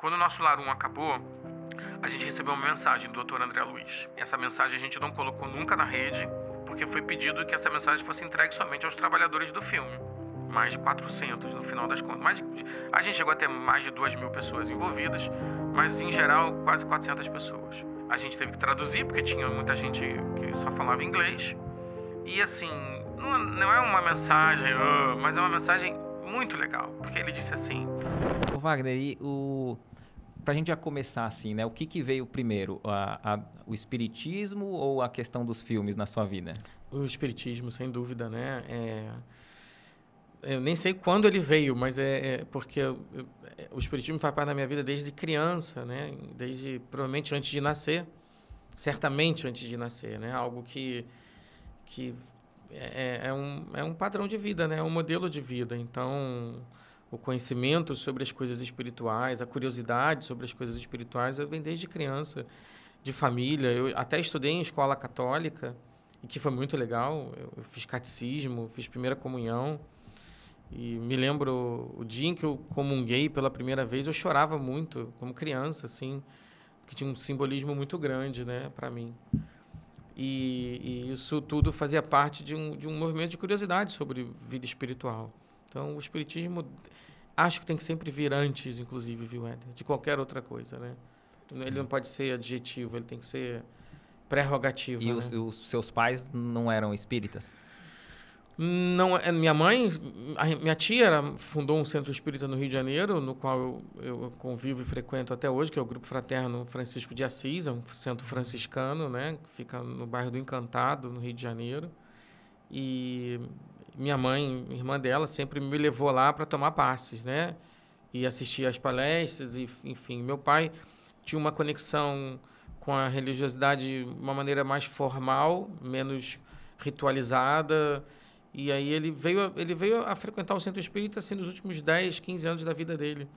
Quando o nosso Lar 1 acabou, a gente recebeu uma mensagem do Dr. André Luiz. E essa mensagem a gente não colocou nunca na rede, porque foi pedido que essa mensagem fosse entregue somente aos trabalhadores do filme. Mais de 400 no final das contas. A gente chegou a ter mais de 2.000 pessoas envolvidas, mas em geral quase 400 pessoas. A gente teve que traduzir, porque tinha muita gente que só falava inglês. E assim, não é uma mensagem, mas é uma mensagem muito legal, porque ele disse assim... Ô Wagner, pra gente já começar assim, né? O que veio primeiro? O espiritismo ou a questão dos filmes na sua vida? O espiritismo, sem dúvida, né? Eu nem sei quando ele veio, mas porque o espiritismo faz parte da minha vida desde criança, né? Desde, provavelmente, antes de nascer. Certamente antes de nascer, né? Algo que é um padrão de vida, né? É um modelo de vida. Então, o conhecimento sobre as coisas espirituais, a curiosidade sobre as coisas espirituais, eu venho desde criança, de família. Eu até estudei em escola católica, e que foi muito legal. Eu fiz catecismo, fiz primeira comunhão. E me lembro o dia em que eu comunguei pela primeira vez, eu chorava muito, como criança, assim, porque tinha um simbolismo muito grande, né, para mim. E isso tudo fazia parte de um movimento de curiosidade sobre vida espiritual. Então, o espiritismo, acho que tem que sempre vir antes, inclusive, viu, Éder, de qualquer outra coisa, né? Ele não pode ser adjetivo, ele tem que ser prerrogativo. E né? os seus pais não eram espíritas? Não, minha mãe, minha tia fundou um centro espírita no Rio de Janeiro, no qual eu convivo e frequento até hoje, que é o Grupo Fraterno Francisco de Assis, é um centro franciscano, né, que fica no bairro do Encantado, no Rio de Janeiro. E minha mãe, irmã dela, sempre me levou lá para tomar passes, né, e assistir às palestras, e, enfim. Meu pai tinha uma conexão com a religiosidade de uma maneira mais formal, menos ritualizada. E aí ele veio a frequentar o centro espírita assim, nos últimos 10, 15 anos da vida dele.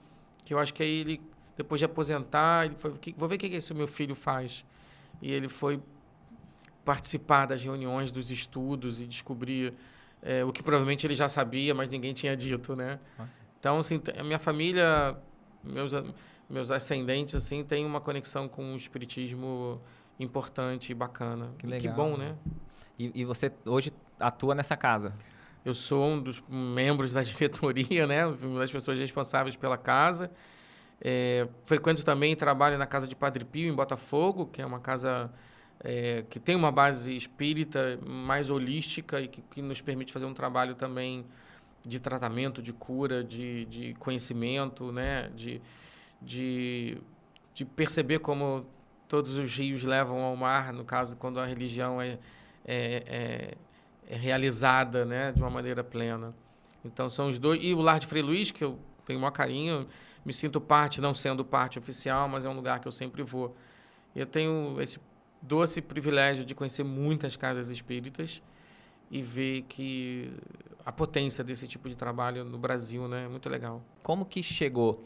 Que eu acho que aí ele, depois de aposentar, ele foi, vou ver o que esse meu filho faz. E ele foi participar das reuniões, dos estudos e descobrir o que provavelmente ele já sabia, mas ninguém tinha dito, né? Então, assim, a minha família, meus ascendentes, assim, tem uma conexão com o espiritismo importante e bacana. Que legal. Que bom, né? E você hoje atua nessa casa? Eu sou um dos membros da diretoria, né? Uma das pessoas responsáveis pela casa. Frequento também e trabalho na Casa de Padre Pio, em Botafogo, que é uma casa que tem uma base espírita mais holística e que nos permite fazer um trabalho também de tratamento, de cura, de conhecimento, né? De perceber como todos os rios levam ao mar, no caso, quando a religião é realizada, né, de uma maneira plena. Então, são os dois. E o Lar de Frei Luiz, que eu tenho o maior carinho, me sinto parte, não sendo parte oficial, mas é um lugar que eu sempre vou. E eu tenho esse doce privilégio de conhecer muitas casas espíritas e ver que a potência desse tipo de trabalho no Brasil, né, é muito legal. Como que chegou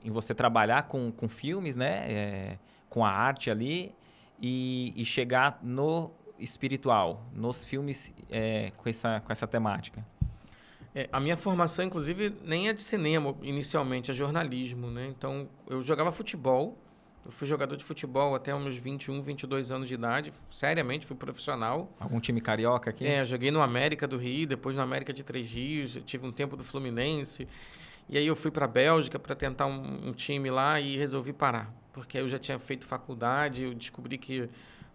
em você trabalhar com filmes, né, com a arte ali, e chegar no espiritual, nos filmes com essa temática? A minha formação, inclusive, nem é de cinema inicialmente, é jornalismo, né? Então, eu jogava futebol, eu fui jogador de futebol até uns 21, 22 anos de idade, seriamente, fui profissional. Algum time carioca aqui? Joguei no América do Rio, depois no América de Três Rios, tive um tempo do Fluminense, e aí eu fui para a Bélgica para tentar um time lá e resolvi parar, porque eu já tinha feito faculdade, eu descobri que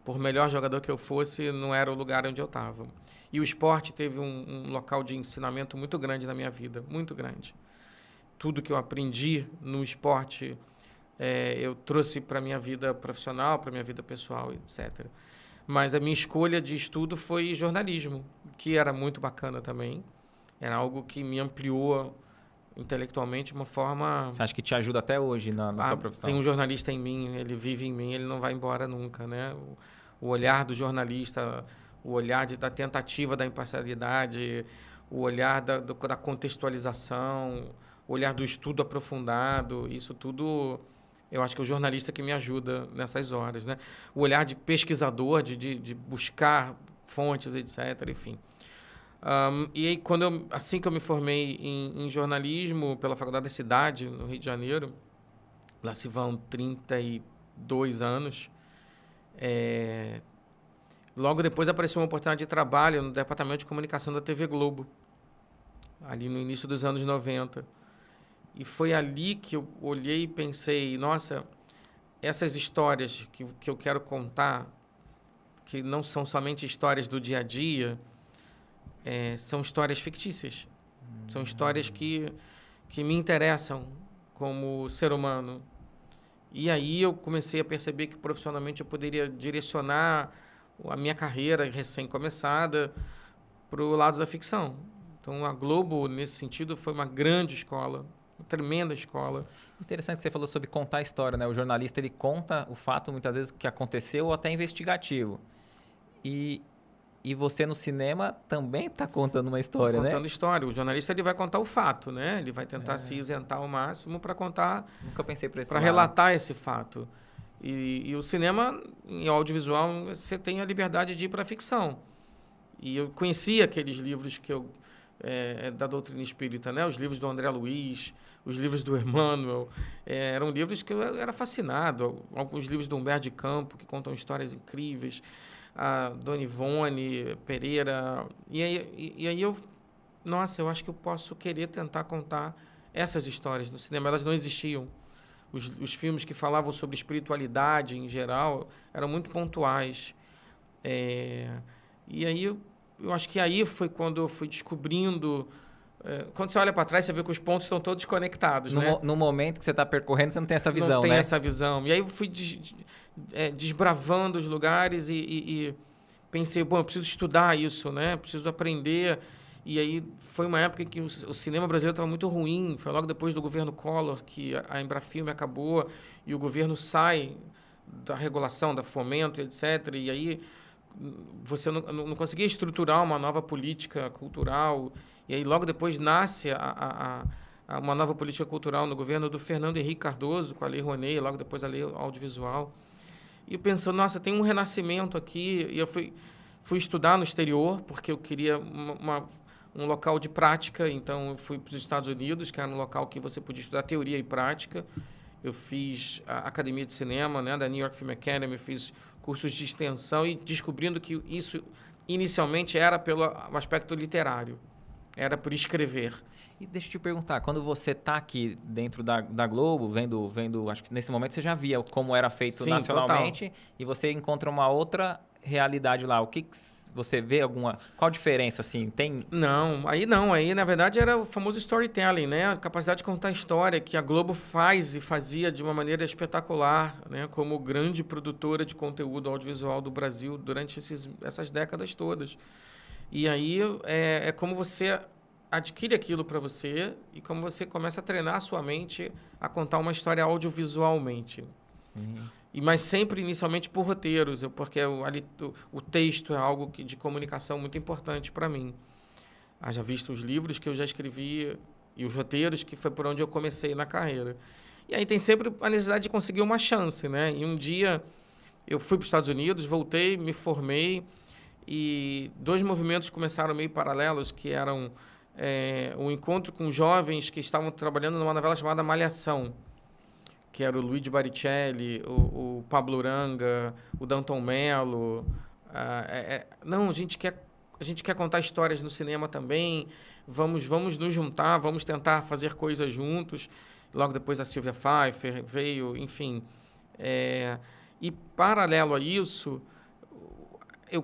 por melhor jogador que eu fosse, não era o lugar onde eu estava. E o esporte teve um local de ensinamento muito grande na minha vida, muito grande. Tudo que eu aprendi no esporte, eu trouxe para a minha vida profissional, para a minha vida pessoal, etc. Mas a minha escolha de estudo foi jornalismo, que era muito bacana também. Era algo que me ampliou intelectualmente de uma forma... Você acha que te ajuda até hoje na tua profissão? Tem um jornalista em mim, ele vive em mim, ele não vai embora nunca, né? O olhar do jornalista, o olhar da tentativa da imparcialidade, o olhar da contextualização, o olhar do estudo aprofundado, isso tudo, eu acho que é o jornalista que me ajuda nessas horas, né? O olhar de pesquisador, de buscar fontes, etc., enfim. E aí, assim que eu me formei em jornalismo pela Faculdade da Cidade, no Rio de Janeiro, Lá se vão 32 anos. Logo depois apareceu uma oportunidade de trabalho no departamento de comunicação da TV Globo, ali no início dos anos 90. E foi ali que eu olhei e pensei, nossa, essas histórias que eu quero contar, que não são somente histórias do dia a dia, são histórias fictícias. São histórias que me interessam como ser humano. E aí eu comecei a perceber que profissionalmente eu poderia direcionar a minha carreira recém-começada para o lado da ficção. Então, a Globo, nesse sentido, foi uma grande escola, uma tremenda escola. Interessante que você falou sobre contar a história, né? O jornalista, ele conta o fato, muitas vezes, que aconteceu ou até investigativo. E você, no cinema, também está contando uma história, né? Contando história. O jornalista, ele vai contar o fato, né? Ele vai tentar se isentar ao máximo para contar... Nunca pensei por esse para relatar esse fato. E o cinema, em audiovisual, você tem a liberdade de ir para a ficção. E eu conhecia aqueles livros da doutrina espírita, né? Os livros do André Luiz, os livros do Emmanuel. Eram livros que eu era fascinado. Alguns livros do Humberto de Campos, que contam histórias incríveis. A Dona Ivone Pereira. E aí eu acho que eu posso querer tentar contar essas histórias no cinema. Elas não existiam. Os filmes que falavam sobre espiritualidade em geral eram muito pontuais. E aí eu acho que aí foi quando eu fui descobrindo... quando você olha para trás, você vê que os pontos estão todos conectados, né? No momento que você está percorrendo, você não tem essa visão, né? Não tem essa visão. E aí eu fui desbravando os lugares e pensei, bom, eu preciso estudar isso, né? Preciso aprender. E aí foi uma época em que o cinema brasileiro estava muito ruim. Foi logo depois do governo Collor que a Embrafilme acabou e o governo sai da regulação, da fomento, etc. E aí você não conseguia estruturar uma nova política cultural. E aí logo depois nasce uma nova política cultural no governo do Fernando Henrique Cardoso, com a Lei Rouanet, logo depois a Lei Audiovisual. E eu pensando, nossa, tem um renascimento aqui. E eu fui estudar no exterior, porque eu queria um local de prática. Então, eu fui para os Estados Unidos, que era um local que você podia estudar teoria e prática. Eu fiz a Academia de Cinema, né, da New York Film Academy, fiz cursos de extensão e descobrindo que isso, inicialmente, era pelo aspecto literário. Era por escrever. E deixa eu te perguntar, quando você está aqui dentro da Globo, vendo, acho que nesse momento você já via como era feito Sim, nacionalmente, total. E você encontra uma outra realidade lá. O que você vê qual diferença, assim, tem? Aí na verdade era o famoso storytelling, né? A capacidade de contar história que a Globo faz e fazia de uma maneira espetacular, né? Como grande produtora de conteúdo audiovisual do Brasil durante essas décadas todas. E aí é como você adquire aquilo para você e como você começa a treinar a sua mente a contar uma história audiovisualmente. Sim. Mas sempre, inicialmente, por roteiros, porque o texto é algo de comunicação muito importante para mim. Haja visto os livros que eu já escrevi e os roteiros, que foi por onde eu comecei na carreira. E aí tem sempre a necessidade de conseguir uma chance, né? E um dia eu fui para os Estados Unidos, voltei, me formei, e 2 movimentos começaram meio paralelos, que eram um encontro com jovens que estavam trabalhando numa novela chamada Malhação, que era o Luigi Baricelli, o Pablo Uranga, o Danton Mello. Não, a gente quer contar histórias no cinema também, vamos nos juntar, vamos tentar fazer coisas juntos. Logo depois a Sylvia Pfeiffer veio, enfim. E paralelo a isso, eu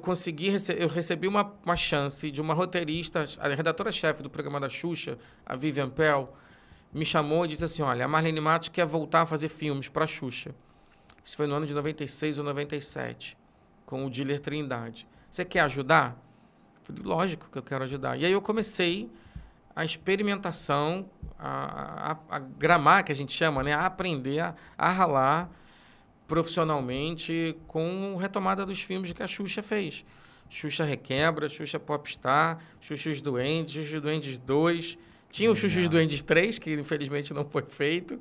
recebi uma chance de uma roteirista, a redatora-chefe do programa da Xuxa, a Vivian Pell, me chamou e disse assim, olha, a Marlene Matos quer voltar a fazer filmes para a Xuxa. Isso foi no ano de 96 ou 97, com o Diller Trindade. Você quer ajudar? Eu falei, lógico que eu quero ajudar. E aí eu comecei a experimentação, a gramar, que a gente chama, né? A aprender, a ralar profissionalmente com retomada dos filmes que a Xuxa fez. Xuxa Requebra, Xuxa Popstar, Xuxa os Duendes 2... Tinha o Xuxa e os Duendes 3, que infelizmente não foi feito,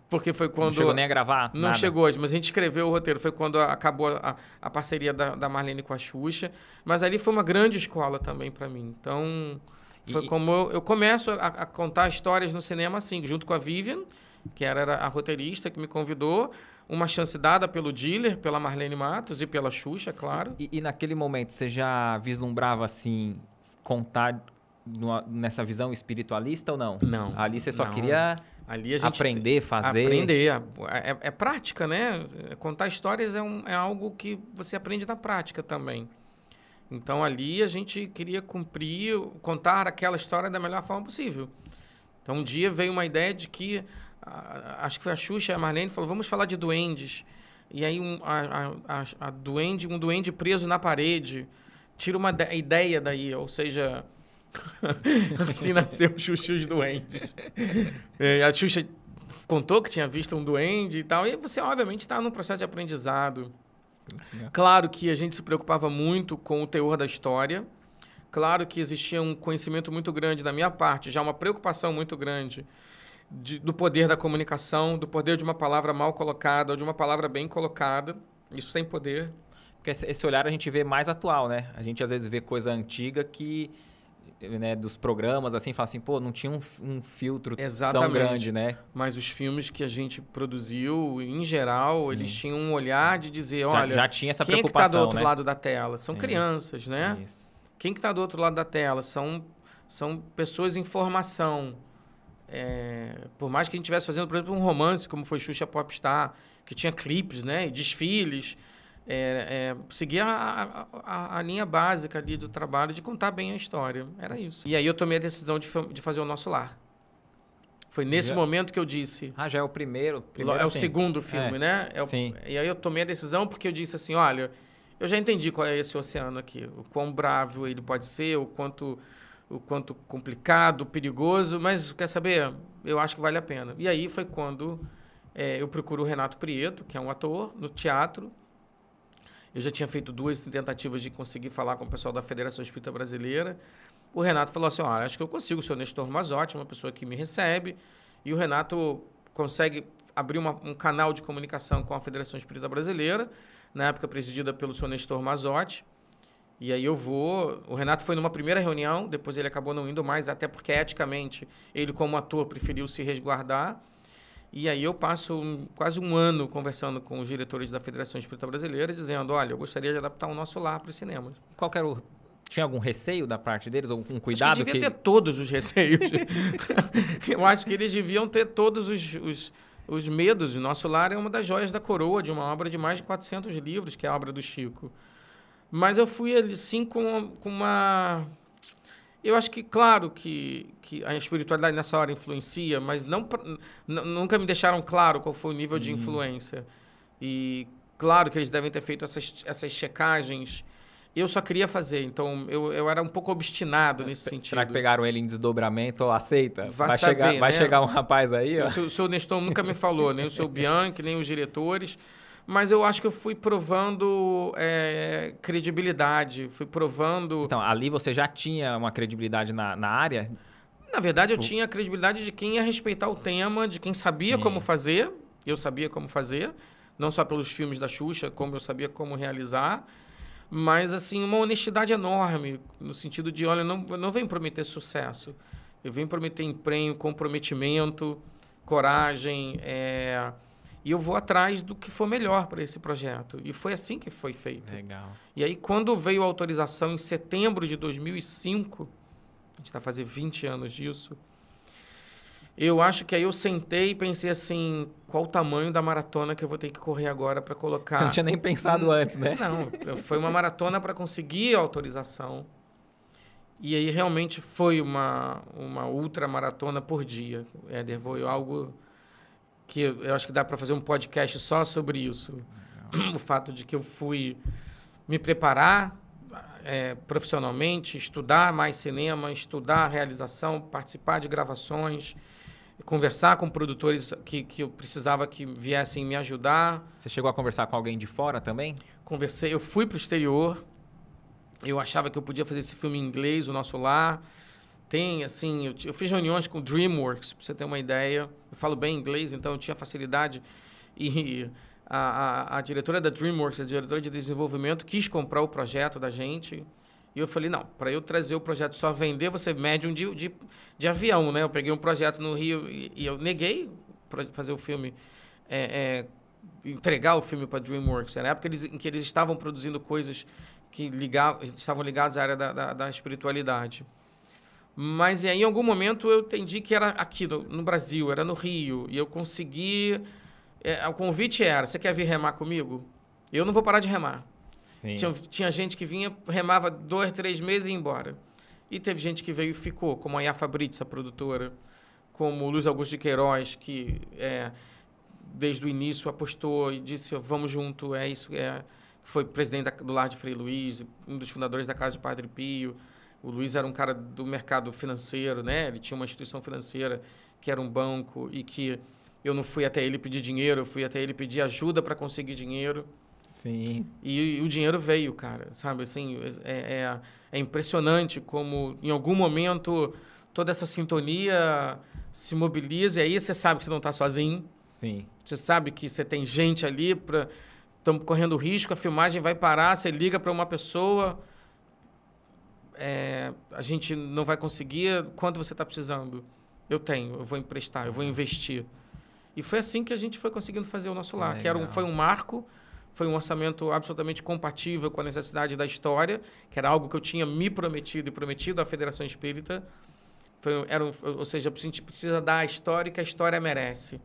porque foi quando... Não chegou nem a gravar Não nada. chegou, mas a gente escreveu o roteiro. Foi quando acabou a parceria da Marlene com a Xuxa. Mas ali foi uma grande escola também para mim. Então, foi como eu começo a contar histórias no cinema assim, junto com a Vivian, que era a roteirista que me convidou, uma chance dada pelo Diller, pela Marlene Matos e pela Xuxa, claro. E naquele momento, você já vislumbrava, assim, contar nessa visão espiritualista ou não? Não. Ali você só não. queria Ali a gente aprender, fazer... Aprender. É prática, né? Contar histórias é algo que você aprende na prática também. Então, ali a gente queria contar aquela história da melhor forma possível. Então, um dia veio uma ideia de que, acho que foi a Xuxa e a Marlene, falou, vamos falar de duendes. E aí um duende preso na parede tira uma ideia daí, ou seja... assim nasceu o Xuxa e os Duendes. A Xuxa contou que tinha visto um duende e tal, e você, obviamente, está num processo de aprendizado. Claro que a gente se preocupava muito com o teor da história. Claro que existia um conhecimento muito grande da minha parte, já uma preocupação muito grande do poder da comunicação, do poder de uma palavra mal colocada ou de uma palavra bem colocada. Isso tem poder. Porque esse olhar a gente vê mais atual, né? A gente, às vezes, vê coisa antiga que... né, dos programas, assim, fala assim, pô, não tinha um filtro tão grande, né? Mas os filmes que a gente produziu, em geral, eles tinham um olhar de dizer, olha... Já tinha essa quem preocupação, é que está do outro né? lado da tela? São crianças, né? Isso. Quem que está do outro lado da tela? São pessoas em formação. Por mais que a gente estivesse fazendo, por exemplo, um romance, como foi Xuxa Popstar, que tinha clipes, né? Desfiles... seguir a linha básica ali do trabalho de contar bem a história. Era isso. E aí eu tomei a decisão de fazer o Nosso Lar. Foi nesse momento que eu disse... já é o primeiro é o segundo filme, né? Sim. E aí eu tomei a decisão porque eu disse assim, olha, eu já entendi qual é esse oceano aqui. O quão bravo ele pode ser, o quanto complicado, perigoso, mas quer saber? Eu acho que vale a pena. E aí foi quando eu procuro o Renato Prieto, que é um ator no teatro. Eu já tinha feito 2 tentativas de conseguir falar com o pessoal da Federação Espírita Brasileira. O Renato falou assim, olha, acho que eu consigo, o senhor Nestor Mazotti, uma pessoa que me recebe. E o Renato consegue abrir um canal de comunicação com a Federação Espírita Brasileira, na época presidida pelo senhor Nestor Mazotti. E aí eu vou... O Renato foi numa primeira reunião, depois ele acabou não indo mais, até porque, eticamente, ele, como ator, preferiu se resguardar. E aí eu passo quase um ano conversando com os diretores da Federação Espírita Brasileira, dizendo, olha, eu gostaria de adaptar o Nosso Lar para os cinemas. Qual que era Tinha algum receio da parte deles? Ou um cuidado? Acho que devia ter todos os receios. Eu acho que eles deviam ter todos os medos. O Nosso Lar é uma das joias da coroa, de uma obra de mais de 400 livros, que é a obra do Chico. Mas eu fui, assim, com uma... Eu acho que, claro, que a espiritualidade nessa hora influencia, mas nunca me deixaram claro qual foi o nível de influência. E, claro, que eles devem ter feito essas checagens. Eu só queria fazer, então eu era um pouco obstinado nesse sentido. Será que pegaram ele em desdobramento ou aceita? Vai saber, vai né? chegar um rapaz aí, ó. O seu Nestor nunca me falou, nem o seu Bianchi, nem os diretores... Mas eu acho que eu fui provando credibilidade, fui provando... Então, ali você já tinha uma credibilidade na área? Na verdade, eu tinha a credibilidade de quem ia respeitar o tema, de quem sabia como fazer. Eu sabia como fazer, não só pelos filmes da Xuxa, como eu sabia como realizar. Mas, assim, uma honestidade enorme, no sentido de, olha, eu não venho prometer sucesso. Eu venho prometer empenho, comprometimento, coragem... E eu vou atrás do que for melhor para esse projeto. E foi assim que foi feito. Legal. E aí, quando veio a autorização em setembro de 2005, a gente está fazendo 20 anos disso, eu acho que aí eu sentei e pensei assim, qual o tamanho da maratona que eu vou ter que correr agora para colocar... Você não tinha nem pensado antes, né? Não, foi uma maratona para conseguir a autorização. E aí, realmente, foi uma ultramaratona por dia. Éder, foi algo... que eu acho que dá para fazer um podcast só sobre isso. O fato de que eu fui me preparar profissionalmente, estudar mais cinema, estudar realização, participar de gravações, conversar com produtores que eu precisava que viessem me ajudar. Você chegou a conversar com alguém de fora também? Conversei, eu fui para o exterior, eu achava que eu podia fazer esse filme em inglês, O Nosso Lar. Eu fiz reuniões com DreamWorks, para você ter uma ideia. Eu falo bem inglês, então eu tinha facilidade. E a diretora da DreamWorks, a diretora de desenvolvimento, quis comprar o projeto da gente. E eu falei, não, para eu trazer o projeto só vender, você médium de avião, né? Eu peguei um projeto no Rio e eu neguei fazer o filme, entregar o filme para a DreamWorks. Era a época em que eles estavam produzindo coisas que estavam ligadas à área da espiritualidade. Mas e aí, em algum momento eu entendi que era aqui no Brasil, era no Rio, e eu consegui... o convite era, você quer vir remar comigo? Eu não vou parar de remar. Sim. Tinha gente que vinha, remava 2, 3 meses e ia embora. E teve gente que veio e ficou, como a Yafa Brits, a produtora, como o Luiz Augusto de Queiroz, que desde o início apostou e disse, vamos junto, foi presidente do Lar de Frei Luís, um dos fundadores da Casa de Padre Pio. O Luiz era um cara do mercado financeiro, né? Ele tinha uma instituição financeira que era um banco e que eu não fui até ele pedir dinheiro, eu fui até ele pedir ajuda para conseguir dinheiro. Sim. E o dinheiro veio, cara, sabe? Assim, é impressionante como, em algum momento, toda essa sintonia se mobiliza e aí você sabe que você não está sozinho. Sim. Você sabe que você tem gente ali, estamos correndo risco, a filmagem vai parar, você liga para uma pessoa... a gente não vai conseguir, quanto você está precisando? Eu tenho, eu vou emprestar, eu vou investir. E foi assim que a gente foi conseguindo fazer o nosso lar, que foi um marco, foi um orçamento absolutamente compatível com a necessidade da história, que era algo que eu tinha me prometido e prometido à Federação Espírita. Ou seja, a gente precisa dar a história que a história merece.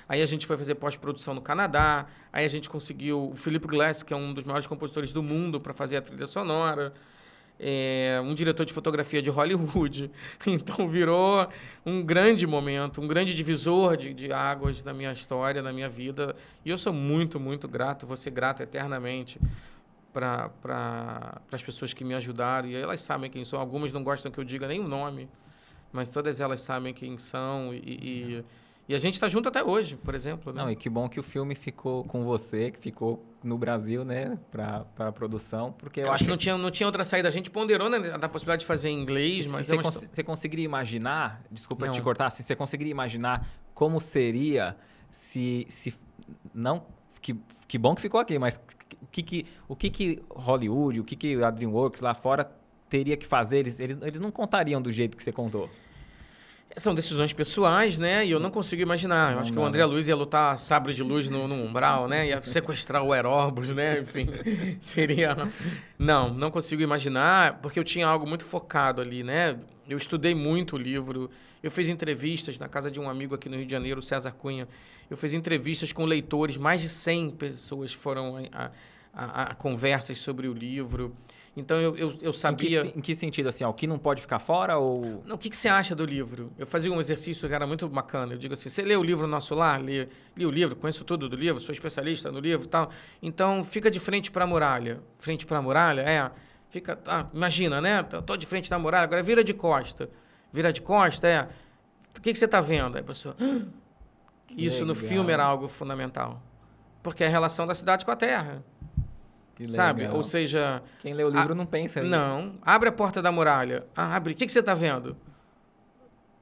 Aí a gente foi fazer pós-produção no Canadá, aí a gente conseguiu o Philip Glass, que é um dos maiores compositores do mundo, para fazer a trilha sonora. Um diretor de fotografia de Hollywood. Então, virou um grande momento, um grande divisor de águas na minha história, na minha vida. E eu sou muito, muito grato, vou ser grato eternamente para as pessoas que me ajudaram. E elas sabem quem são. Algumas não gostam que eu diga nem o nome, mas todas elas sabem quem são. E a gente está junto até hoje, por exemplo. Né? Não, e que bom que o filme ficou com você, que ficou no Brasil, né, para a produção, porque eu acho que não tinha outra saída. A gente ponderou, né, da possibilidade de fazer em inglês, mas... Você conseguiria imaginar, desculpa te cortar, assim, você conseguiria imaginar como seria se não... Que bom que ficou aqui, mas o que Hollywood, o que a DreamWorks lá fora teria que fazer? Eles não contariam do jeito que você contou. São decisões pessoais, né? E eu não consigo imaginar. Eu acho que o André Luiz ia lutar sabre de luz no umbral, né? Ia sequestrar o Eróbus, né? Enfim, seria... Não consigo imaginar, porque eu tinha algo muito focado ali, né? Eu estudei muito o livro. Eu fiz entrevistas na casa de um amigo aqui no Rio de Janeiro, César Cunha. Eu fiz entrevistas com leitores. Mais de 100 pessoas foram a conversas sobre o livro. Então, eu sabia... Em que sentido, assim? O que não pode ficar fora ou... Não, o que você acha do livro? Eu fazia um exercício que era muito bacana. Eu digo assim, você lê o livro Nosso Lar? Li o livro, conheço tudo do livro, sou especialista no livro e tal. Então, fica de frente para a muralha. Frente para a muralha, fica... imagina, né? Estou de frente da muralha, agora vira de costa. Vira de costa, O que você está vendo? Aí a pessoa... Isso no filme era algo fundamental. Porque é a relação da cidade com a terra. Sabe? Ou seja... Quem lê o livro não pensa. Aí. Não. Abre a porta da muralha. Abre. O que você está vendo?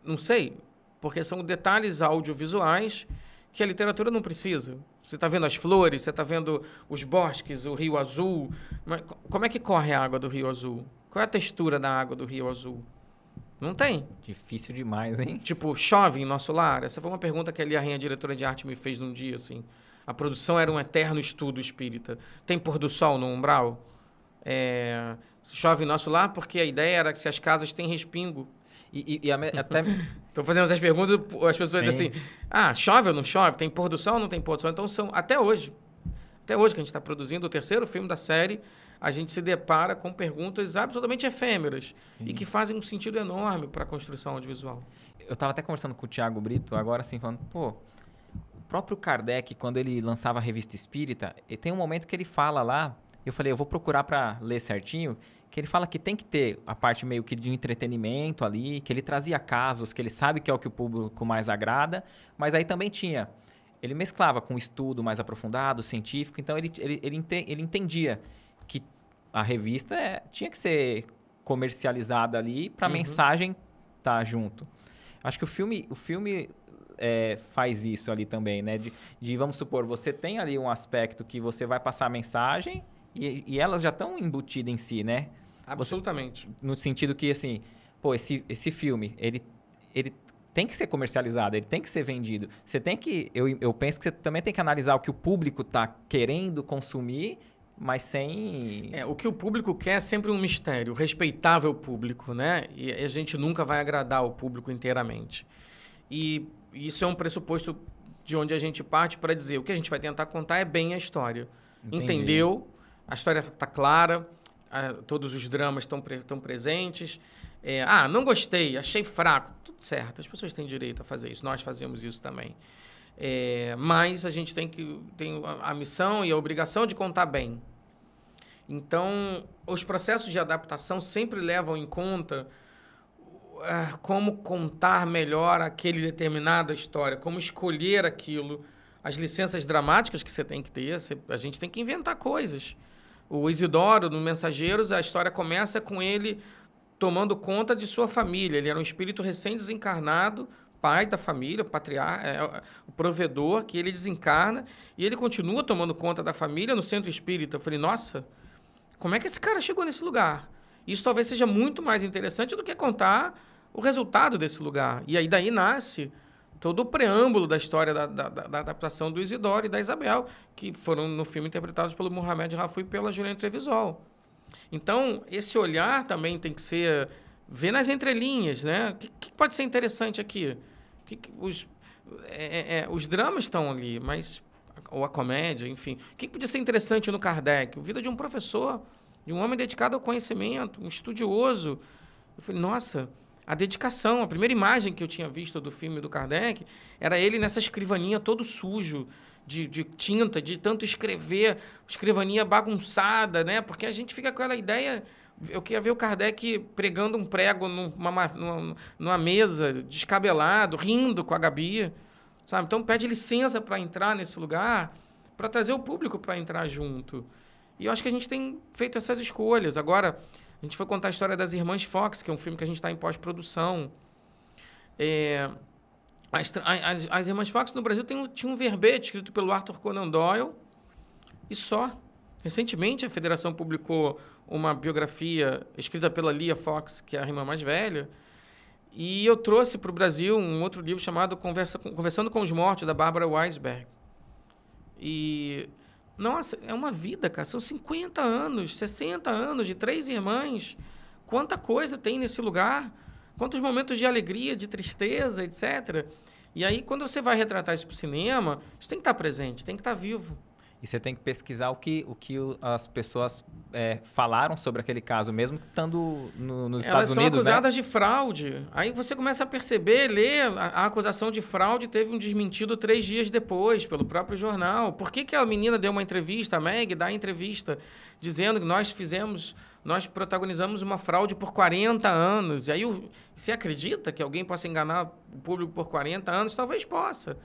Não sei. Porque são detalhes audiovisuais que a literatura não precisa. Você está vendo as flores, você está vendo os bosques, o Rio Azul. Mas como é que corre a água do Rio Azul? Qual é a textura da água do Rio Azul? Não tem. Difícil demais, hein? Tipo, chove em Nosso Lar? Essa foi uma pergunta que a Lia Rainha, diretora de arte, me fez num dia, assim. A produção era um eterno estudo espírita. Tem pôr do sol no umbral? Chove em Nosso Lar porque a ideia era que se as casas têm respingo. Até... Estou fazendo essas perguntas, as pessoas dizem assim, chove ou não chove? Tem pôr do sol ou não tem pôr do sol? Então, até hoje que a gente está produzindo o 3º filme da série, a gente se depara com perguntas absolutamente efêmeras e que fazem um sentido enorme para a construção audiovisual. Eu estava até conversando com o Thiago Brito, agora assim, falando, o próprio Kardec, quando ele lançava a Revista Espírita, tem um momento que ele fala lá, eu falei, eu vou procurar para ler certinho, que ele fala que tem que ter a parte meio que de entretenimento ali, que ele trazia casos, que ele sabe que é o que o público mais agrada, mas aí também tinha, ele mesclava com estudo mais aprofundado, científico, então ele entendia que a revista tinha que ser comercializada ali para a mensagem estar junto. Acho que o filme faz isso ali também, né? De, vamos supor, você tem ali um aspecto que você vai passar a mensagem e elas já estão embutidas em si, né? Absolutamente. No sentido que, assim, esse filme, ele tem que ser comercializado, ele tem que ser vendido. Você tem que... Eu penso que você também tem que analisar o que o público está querendo consumir, mas sem... O que o público quer é sempre um mistério, respeitável público, né? E a gente nunca vai agradar o público inteiramente. E isso é um pressuposto de onde a gente parte para dizer o que a gente vai tentar contar é bem a história. Entendi. Entendeu? A história está clara, todos os dramas estão presentes. Não gostei, achei fraco. Tudo certo, as pessoas têm direito a fazer isso, nós fazemos isso também. Mas a gente tem a missão e a obrigação de contar bem. Então, os processos de adaptação sempre levam em conta como contar melhor aquele determinada história, como escolher aquilo, as licenças dramáticas que você tem que ter, a gente tem que inventar coisas. O Isidoro, no Mensageiros, a história começa com ele tomando conta de sua família. Ele era um espírito recém-desencarnado, pai da família, o provedor, que ele desencarna, e ele continua tomando conta da família no centro espírita. Eu falei, nossa, como é que esse cara chegou nesse lugar? Isso talvez seja muito mais interessante do que contar o resultado desse lugar. E aí daí nasce todo o preâmbulo da história da adaptação do Isidoro e da Isabel, que foram no filme interpretados pelo Mohamed Rafui e pela Juliana Trevisol. Então, esse olhar também tem que ser... ver nas entrelinhas, né? O que pode ser interessante aqui? Os dramas estão ali, mas... ou a comédia, enfim. O que podia ser interessante no Kardec? A vida de um professor, de um homem dedicado ao conhecimento, um estudioso. Eu falei, nossa, a dedicação. A primeira imagem que eu tinha visto do filme do Kardec era ele nessa escrivaninha todo sujo, de tinta, de tanto escrever, escrivaninha bagunçada, né? Porque a gente fica com aquela ideia... Eu queria ver o Kardec pregando um prego numa mesa, descabelado, rindo com a Gabi, sabe? Então, pede licença para entrar nesse lugar, para trazer o público para entrar junto. E eu acho que a gente tem feito essas escolhas. Agora, a gente foi contar a história das Irmãs Fox, que é um filme que a gente está em pós-produção. As Irmãs Fox no Brasil tinha um verbete escrito pelo Arthur Conan Doyle e só. Recentemente, a Federação publicou uma biografia escrita pela Lia Fox, que é a irmã mais velha, e eu trouxe para o Brasil um outro livro chamado Conversando com os Mortos, da Bárbara Weisberg. E, nossa, é uma vida, cara. São 50 anos, 60 anos de 3 irmãs. Quanta coisa tem nesse lugar. Quantos momentos de alegria, de tristeza, etc. E aí, quando você vai retratar isso para o cinema, isso tem que estar presente, tem que estar vivo. E você tem que pesquisar o que as pessoas falaram sobre aquele caso, mesmo estando nos Estados Unidos, né? Elas são acusadas de fraude. Aí você começa a perceber, ler, a acusação de fraude teve um desmentido 3 dias depois, pelo próprio jornal. Por que a menina deu uma entrevista, a Meg dá entrevista, dizendo que nós protagonizamos uma fraude por 40 anos. E aí você acredita que alguém possa enganar o público por 40 anos? Talvez possa.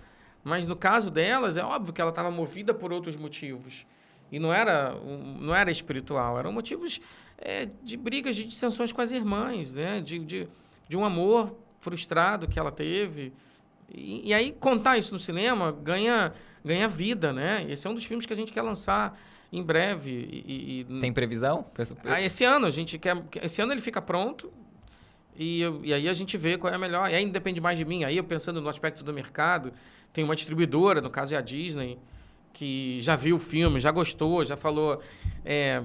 Mas no caso delas, é óbvio que ela estava movida por outros motivos. E não era espiritual, eram motivos de brigas, de dissensões com as irmãs, né? de um amor frustrado que ela teve. E aí, contar isso no cinema ganha vida, né? Esse é um dos filmes que a gente quer lançar em breve. Tem previsão? Esse ano, esse ano ele fica pronto. E aí a gente vê qual é a melhor. E aí não depende mais de mim. Aí eu pensando no aspecto do mercado, tem uma distribuidora, no caso é a Disney, que já viu o filme, já gostou, já falou,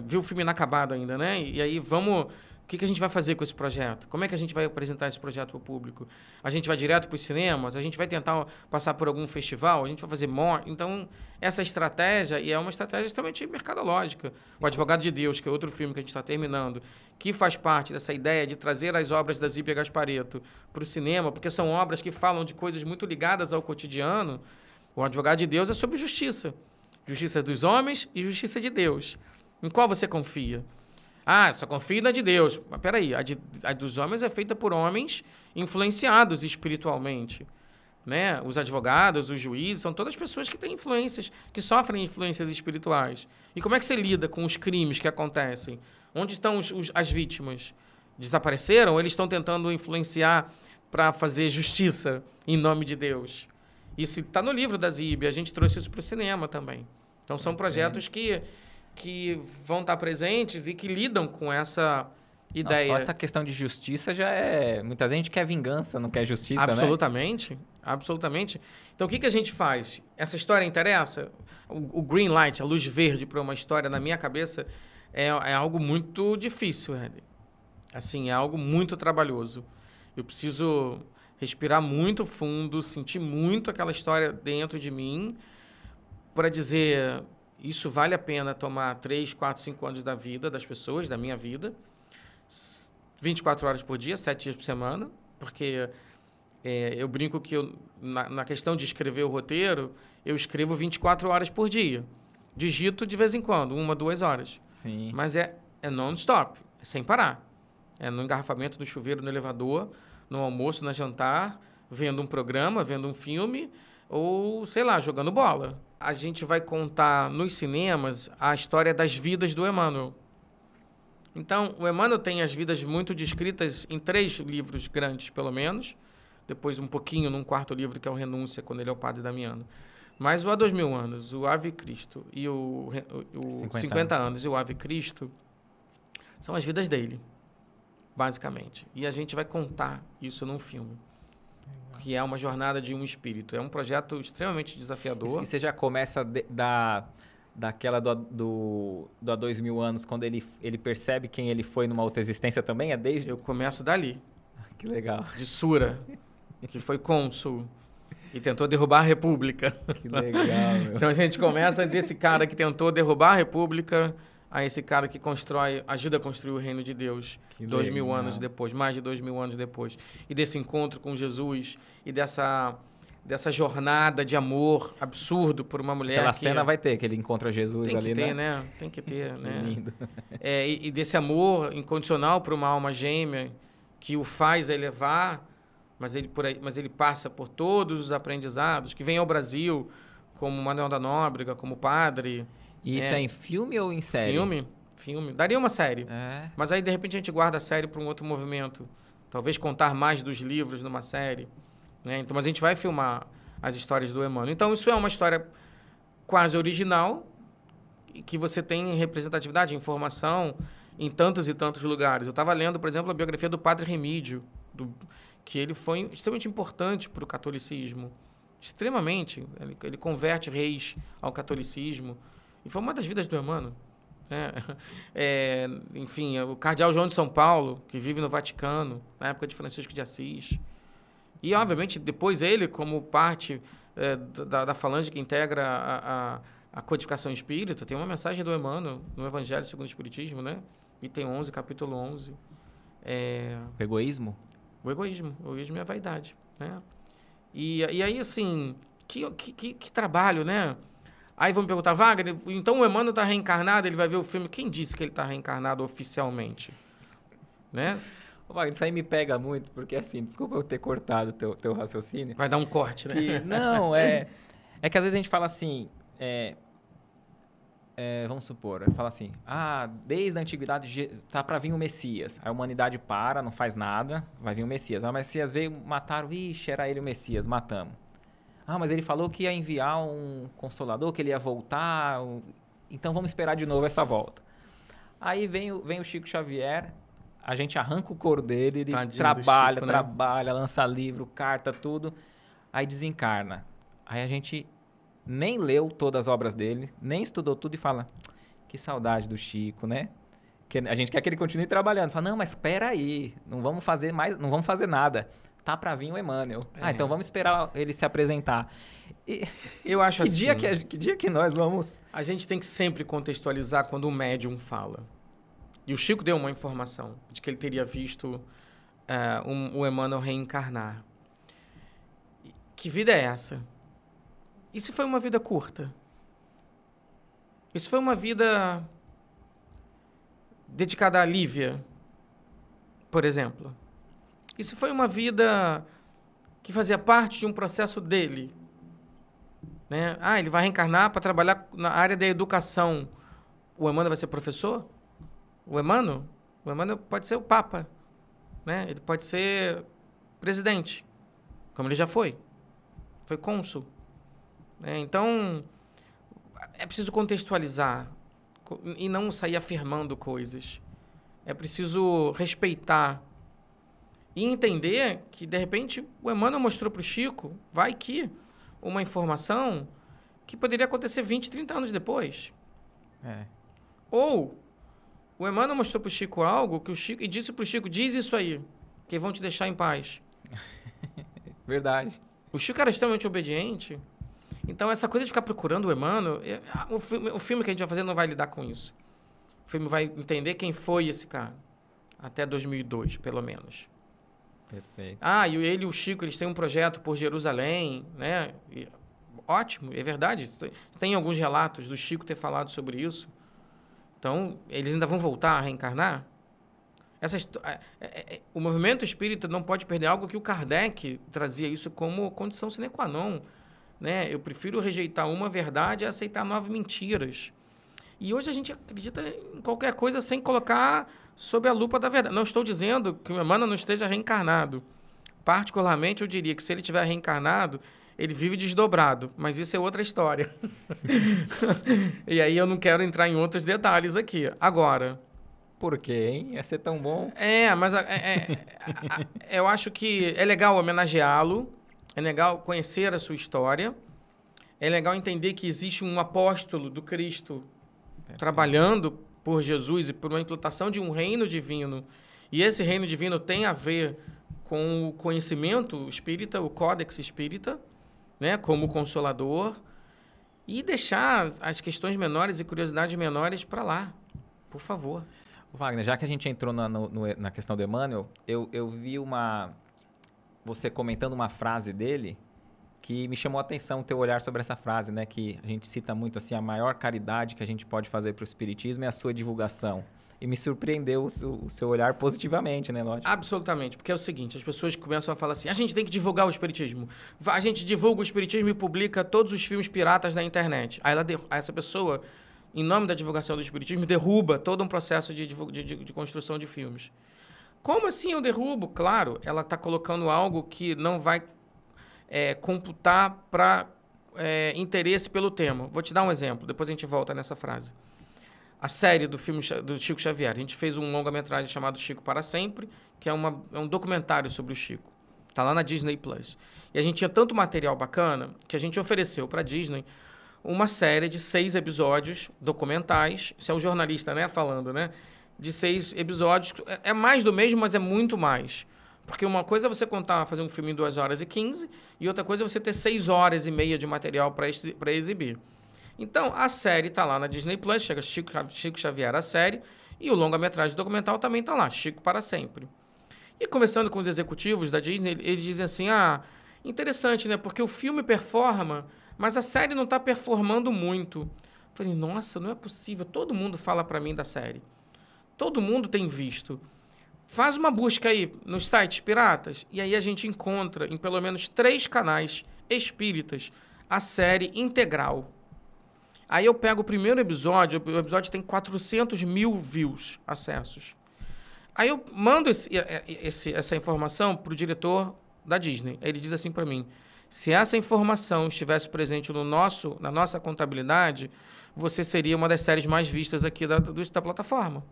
viu o filme inacabado ainda, né? E aí o que a gente vai fazer com esse projeto? Como é que a gente vai apresentar esse projeto para o público? A gente vai direto para os cinemas? A gente vai tentar passar por algum festival? A gente vai fazer Então, essa estratégia, e é uma estratégia extremamente mercadológica. O Advogado de Deus, que é outro filme que a gente está terminando, que faz parte dessa ideia de trazer as obras da Zíbia Gasparetto para o cinema, porque são obras que falam de coisas muito ligadas ao cotidiano. O Advogado de Deus é sobre justiça. Justiça dos homens e justiça de Deus. Em qual você confia? Só confio na de Deus. Mas peraí, a dos homens é feita por homens influenciados espiritualmente. Né? Os advogados, os juízes, são todas pessoas que têm influências, que sofrem influências espirituais. E como é que você lida com os crimes que acontecem? Onde estão as vítimas? Desapareceram ou eles estão tentando influenciar para fazer justiça em nome de Deus? Isso está no livro da Zíbia, a gente trouxe isso para o cinema também. Então, são projetos que vão estar presentes e que lidam com essa ideia. Só essa questão de justiça já é... Muita gente quer vingança, não quer justiça, Absolutamente, absolutamente. Então, o que a gente faz? Essa história interessa? O green light, a luz verde para uma história, na minha cabeça, é algo muito difícil, Hélio. Assim, é algo muito trabalhoso. Eu preciso respirar muito fundo, sentir muito aquela história dentro de mim para dizer, isso vale a pena tomar 3, 4, 5 anos da vida das pessoas, da minha vida, 24 horas por dia, 7 dias por semana, porque eu brinco que na questão de escrever o roteiro, eu escrevo 24 horas por dia. Digito de vez em quando, 1, 2 horas. Sim. Mas é non-stop, é sem parar. É no engarrafamento, no chuveiro, no elevador, no almoço, no jantar, vendo um programa, vendo um filme, ou, sei lá, jogando bola. A gente vai contar nos cinemas a história das vidas do Emmanuel. Então, o Emmanuel tem as vidas muito descritas em 3 livros grandes, pelo menos. Depois um pouquinho num 4º livro, que é o Renúncia, quando ele é o padre Damiano. Mas o Há 2000 anos, o Ave Cristo e o 50 anos e o Ave Cristo são as vidas dele, basicamente. E a gente vai contar isso num filme, que é uma jornada de um espírito. É um projeto extremamente desafiador. E você já começa daquela do Há 2000 anos, quando ele percebe quem ele foi numa outra existência também? Eu começo dali. Que legal. De Sura, que foi cônsul e tentou derrubar a República. Que legal, meu. Então a gente começa desse cara que tentou derrubar a República a esse cara que ajuda a construir o reino de Deus 2000 anos depois, mais de 2000 anos depois. E desse encontro com Jesus e dessa jornada de amor absurdo por uma mulher. Aquela cena vai ter, que ele encontra Jesus ali, né? Tem que ter, né? Lindo. E desse amor incondicional por uma alma gêmea que o faz elevar, mas ele passa por todos os aprendizados, que vem ao Brasil, como Manuel da Nóbrega, como padre. E isso é em filme ou em série? Filme. Daria uma série. É. Mas aí, de repente, a gente guarda a série para um outro movimento. Talvez contar mais dos livros numa série. Né? Então, mas a gente vai filmar as histórias do Emmanuel. Então, isso é uma história quase original, que você tem representatividade, informação em tantos e tantos lugares. Eu estava lendo, por exemplo, a biografia do Padre Remídio, que ele foi extremamente importante para o catolicismo. Extremamente. Ele converte reis ao catolicismo. E foi uma das vidas do Emmanuel. Enfim, o cardeal João de São Paulo, que vive no Vaticano, na época de Francisco de Assis. E, obviamente, depois ele, como parte da falange que integra a codificação espírita, tem uma mensagem do Emmanuel no Evangelho segundo o Espiritismo, né? Item 11, capítulo 11. O egoísmo? O egoísmo. O egoísmo é a vaidade, né? E aí, assim, que trabalho, né? Aí vão me perguntar, Wagner, então o Emmanuel está reencarnado, ele vai ver o filme. Quem disse que ele está reencarnado oficialmente? Né? Wagner, isso aí me pega muito, porque assim, desculpa eu ter cortado teu raciocínio. Vai dar um corte, né? Não, é que às vezes a gente fala assim, vamos supor, fala assim, desde a antiguidade tá para vir o Messias. A humanidade para, não faz nada, vai vir o Messias. O Messias veio, mataram, ixi, era ele o Messias, matamos. Mas ele falou que ia enviar um consolador, que ele ia voltar, então vamos esperar de novo essa volta. Aí vem o Chico Xavier, a gente arranca o couro dele, ele trabalha, Chico, lança livro, carta, tudo, aí desencarna. Aí a gente nem leu todas as obras dele, nem estudou tudo e fala, que saudade do Chico, né? Que a gente quer que ele continue trabalhando. Fala, não, mas espera aí, não vamos fazer nada. Tá para vir o Emmanuel. Então vamos esperar ele se apresentar. Eu acho assim... Que dia que nós vamos... A gente tem que sempre contextualizar quando o médium fala. E o Chico deu uma informação de que ele teria visto o Emmanuel reencarnar. Que vida é essa? E se foi uma vida curta? E se foi uma vida dedicada à Lívia, por exemplo? E se foi uma vida que fazia parte de um processo dele? Né? Ele vai reencarnar para trabalhar na área da educação. O Emmanuel vai ser professor? O Emmanuel pode ser o Papa. Né? Ele pode ser presidente, como ele já foi. Foi cônsul. Então, é preciso contextualizar e não sair afirmando coisas. é preciso respeitar e entender que, de repente, o Emmanuel mostrou para o Chico, vai que, uma informação que poderia acontecer 20, 30 anos depois. Ou o Emmanuel mostrou para o Chico algo que o Chico, e disse para o Chico, diz isso aí, que vão te deixar em paz. Verdade. O Chico era extremamente obediente. Então, essa coisa de ficar procurando o Emmanuel, o filme que a gente vai fazer não vai lidar com isso. O filme vai entender quem foi esse cara. Até 2002, pelo menos. Perfeito. E ele e o Chico, eles têm um projeto por Jerusalém, né? Ótimo, é verdade. Tem alguns relatos do Chico ter falado sobre isso. Então, eles ainda vão voltar a reencarnar? O movimento espírita não pode perder algo que o Kardec trazia isso como condição sine qua non. Né? Eu prefiro rejeitar uma verdade e aceitar 9 mentiras. E hoje a gente acredita em qualquer coisa sem colocar sob a lupa da verdade. Não estou dizendo que o Emmanuel não esteja reencarnado. Particularmente, eu diria que se ele estiver reencarnado, ele vive desdobrado. Mas isso é outra história. E aí eu não quero entrar em outros detalhes aqui. Agora... Por quê, hein? Ia ser tão bom. Mas eu acho que é legal homenageá-lo, é legal conhecer a sua história, é legal entender que existe um apóstolo do Cristo trabalhando por Jesus e por uma implantação de um reino divino. E esse reino divino tem a ver com o conhecimento espírita, o Códex Espírita, né, como consolador, e deixar as questões menores e curiosidades menores para lá, por favor. Wagner, já que a gente entrou na questão do Emmanuel, eu vi você comentando uma frase dele que me chamou a atenção, o teu olhar sobre essa frase, né? Que a gente cita muito assim, a maior caridade que a gente pode fazer para o Espiritismo é a sua divulgação. E me surpreendeu o seu olhar positivamente, né, Lógico? Absolutamente, porque é o seguinte, as pessoas começam a falar assim, a gente tem que divulgar o Espiritismo. A gente divulga o Espiritismo e publica todos os filmes piratas na internet. Aí essa pessoa, em nome da divulgação do Espiritismo, derruba todo um processo de construção de filmes. Como assim eu derrubo? Claro, ela está colocando algo que não vai computar para interesse pelo tema. Vou te dar um exemplo, depois a gente volta nessa frase. A série do filme do Chico Xavier. A gente fez um longa-metragem chamado Chico para Sempre, que é um documentário sobre o Chico. Está lá na Disney Plus. E a gente tinha tanto material bacana que a gente ofereceu para a Disney uma série de 6 episódios documentais. Isso é o jornalista, né, falando, né? De 6 episódios. É mais do mesmo, mas é muito mais. Porque uma coisa é você fazer um filme em 2 horas e 15, e outra coisa é você ter 6 horas e meia de material para exibir. Então, a série está lá na Disney Plus, chega Chico Xavier, a série, e o longa-metragem documental também está lá, Chico para Sempre. E conversando com os executivos da Disney, eles dizem assim, interessante, né? Porque o filme performa, mas a série não está performando muito. Eu falei, nossa, não é possível, todo mundo fala para mim da série. Todo mundo tem visto. Faz uma busca aí nos sites piratas, e aí a gente encontra em pelo menos 3 canais espíritas a série integral. Aí eu pego o primeiro episódio, o episódio tem 400 mil views, acessos. Aí eu mando essa informação para o diretor da Disney. Ele diz assim para mim, se essa informação estivesse presente na nossa contabilidade, você seria uma das séries mais vistas aqui da plataforma.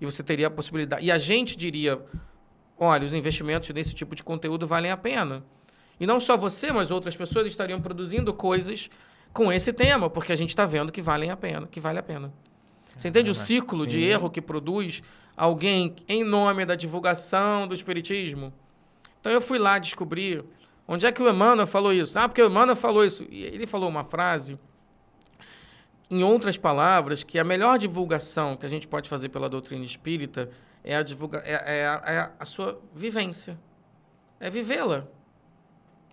E você teria a possibilidade. E a gente diria, olha, os investimentos nesse tipo de conteúdo valem a pena. E não só você, mas outras pessoas estariam produzindo coisas com esse tema, porque a gente está vendo que vale a pena. Você entende o ciclo de erro que produz alguém em nome da divulgação do Espiritismo? Então eu fui lá descobrir onde é que o Emmanuel falou isso. Porque o Emmanuel falou isso. E ele falou uma frase, em outras palavras, que a melhor divulgação que a gente pode fazer pela doutrina espírita é a sua vivência. É vivê-la.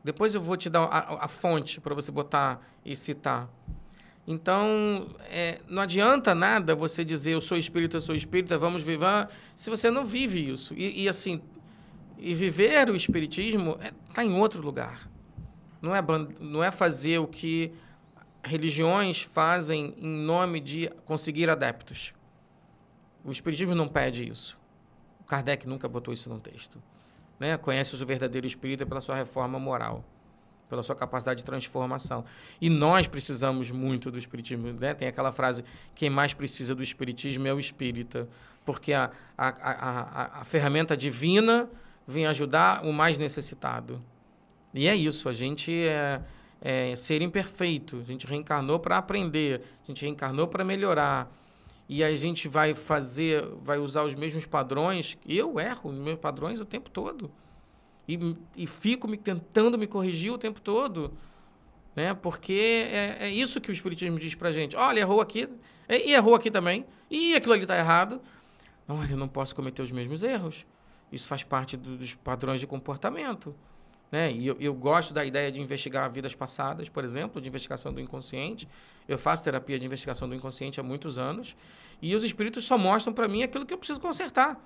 Depois eu vou te dar a fonte para você botar e citar. Então, não adianta nada você dizer eu sou espírita, vamos viver, se você não vive isso. E viver o espiritismo está em outro lugar. Não é fazer o que religiões fazem em nome de conseguir adeptos. O espiritismo não pede isso. O Kardec nunca botou isso no texto. Né? Conhece o verdadeiro espírita pela sua reforma moral, pela sua capacidade de transformação. E nós precisamos muito do espiritismo, né? Tem aquela frase, quem mais precisa do espiritismo é o espírita, porque a ferramenta divina vem ajudar o mais necessitado. E é isso, a gente é ser imperfeito, a gente reencarnou para aprender, a gente reencarnou para melhorar. E a gente vai usar os mesmos padrões. Eu erro os meus padrões o tempo todo. E fico tentando me corrigir o tempo todo. Né? Porque é isso que o Espiritismo diz pra gente. Olha, errou aqui, e errou aqui também, e aquilo ali está errado. Olha, eu não posso cometer os mesmos erros. Isso faz parte dos padrões de comportamento. Né? E eu gosto da ideia de investigar vidas passadas, por exemplo, de investigação do inconsciente. Eu faço terapia de investigação do inconsciente há muitos anos. E os espíritos só mostram para mim aquilo que eu preciso consertar.